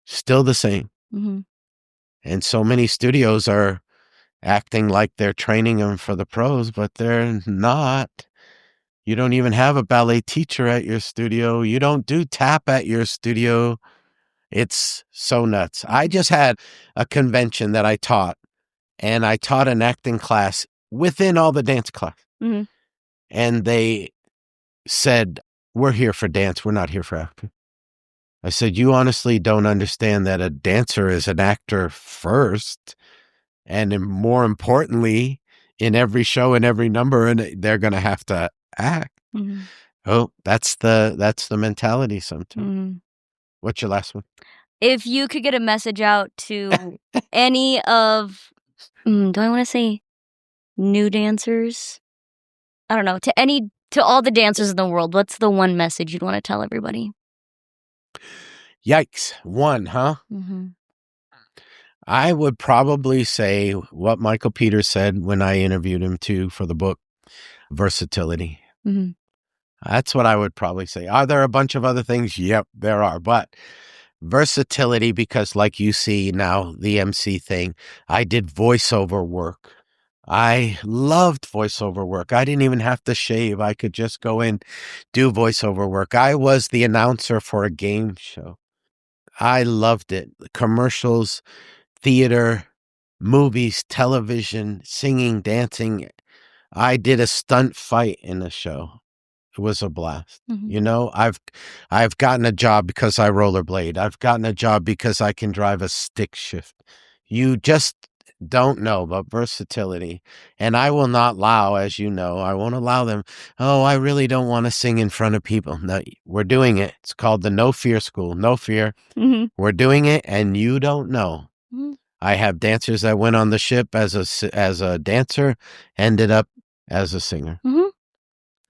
still the same. Mm-hmm. And so many studios are acting like they're training them for the pros, but they're not. You don't even have a ballet teacher at your studio. You don't do tap at your studio. It's so nuts. I just had a convention that I taught, and I taught an acting class within all the dance class. Mm-hmm. And they said, we're here for dance. We're not here for acting. I said, you honestly don't understand that a dancer is an actor first. And more importantly, in every show and every number, and they're going to have to act. Mm-hmm. Oh, that's the mentality sometimes. Mm-hmm. What's your last one? If you could get a message out to any of, do I want to say new dancers? I don't know. To all the dancers in the world, what's the one message you'd want to tell everybody? Yikes. One, huh? Mm-hmm. I would probably say what Michael Peters said when I interviewed him too for the book, versatility. Mm-hmm. That's what I would probably say. Are there a bunch of other things? Yep, there are. But versatility, because like you see now, the MC thing, I did voiceover work. I loved voiceover work. I didn't even have to shave. I could just go in, do voiceover work. I was the announcer for a game show. I loved it. Commercials, theater, movies, television, singing, dancing. I did a stunt fight in a show. It was a blast. Mm-hmm. I've gotten a job because I rollerblade. I've gotten a job because I can drive a stick shift. You just don't know about versatility. And I will not allow, as you know, I won't allow them. Oh, I really don't want to sing in front of people. No, we're doing it. It's called the No Fear School. No fear. Mm-hmm. We're doing it, and you don't know. Mm-hmm. I have dancers that went on the ship as a dancer, ended up as a singer. Mm-hmm.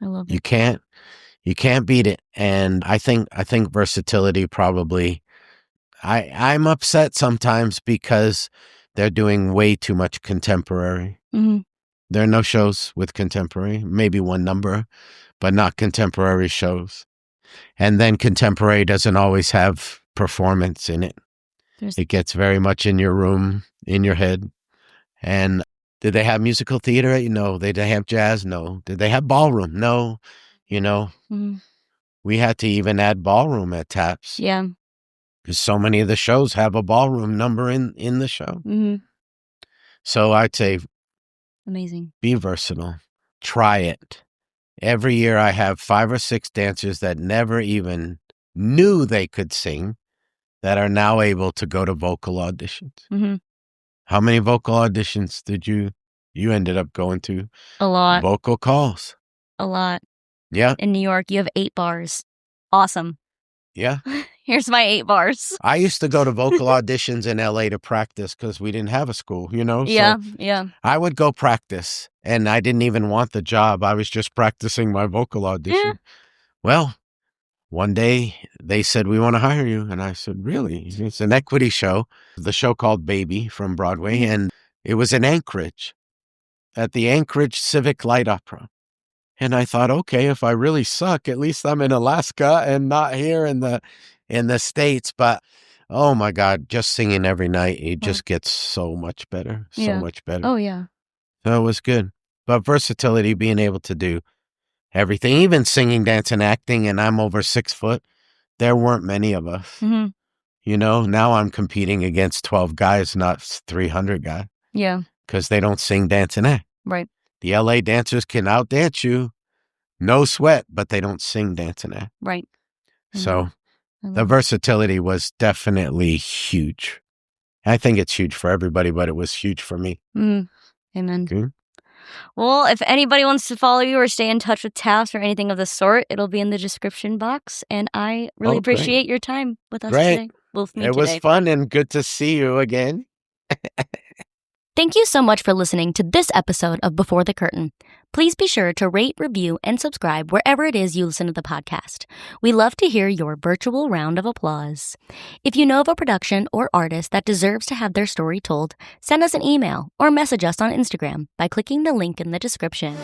I love it. You can't beat it. And I think versatility probably, I'm upset sometimes because they're doing way too much contemporary. Mm-hmm. There are no shows with contemporary, maybe one number, but not contemporary shows. And then contemporary doesn't always have performance in it. It gets very much in your room, in your head. And did they have musical theater? No. Did they have jazz? No. Did they have ballroom? No. Mm-hmm. We had to even add ballroom at TAPS. Yeah. Because so many of the shows have a ballroom number in the show. Mm-hmm. So I'd say, amazing. Be versatile. Try it. Every year I have 5 or 6 dancers that never even knew they could sing. that are now able to go to vocal auditions. Mm-hmm. How many vocal auditions did you ended up going to? A lot. Vocal calls. A lot. Yeah. In New York, you have 8 bars. Awesome. Yeah. Here's my 8 bars. I used to go to vocal auditions in LA to practice because we didn't have a school, you know? Yeah, So yeah. I would go practice, and I didn't even want the job. I was just practicing my vocal audition. Yeah. Well, one day they said, we want to hire you. And I said, really? It's an equity show, the show called Baby from Broadway. Mhm. And it was in Anchorage at the Anchorage Civic Light Opera. And I thought, okay, if I really suck, at least I'm in Alaska and not here in the States. But oh my God, just singing every night, it just gets so much better, so much better. Oh, yeah. So it was good. But versatility, being able to do everything, even singing, dancing, acting, and I'm over 6 foot. There weren't many of us. Mm-hmm. You know, now I'm competing against 12 guys, not 300 guys. Yeah. Because they don't sing, dance, and act. Right. The LA dancers can outdance you, no sweat, but they don't sing, dance, and act. Right. So the versatility was definitely huge. I think it's huge for everybody, but it was huge for me. Amen. Okay. Well, if anybody wants to follow you or stay in touch with tasks or anything of the sort, it'll be in the description box. And I really appreciate your time with us today. With me It was fun and good to see you again. Thank you so much for listening to this episode of Before the Curtain. Please be sure to rate, review, and subscribe wherever it is you listen to the podcast. We love to hear your virtual round of applause. If you know of a production or artist that deserves to have their story told, send us an email or message us on Instagram by clicking the link in the description.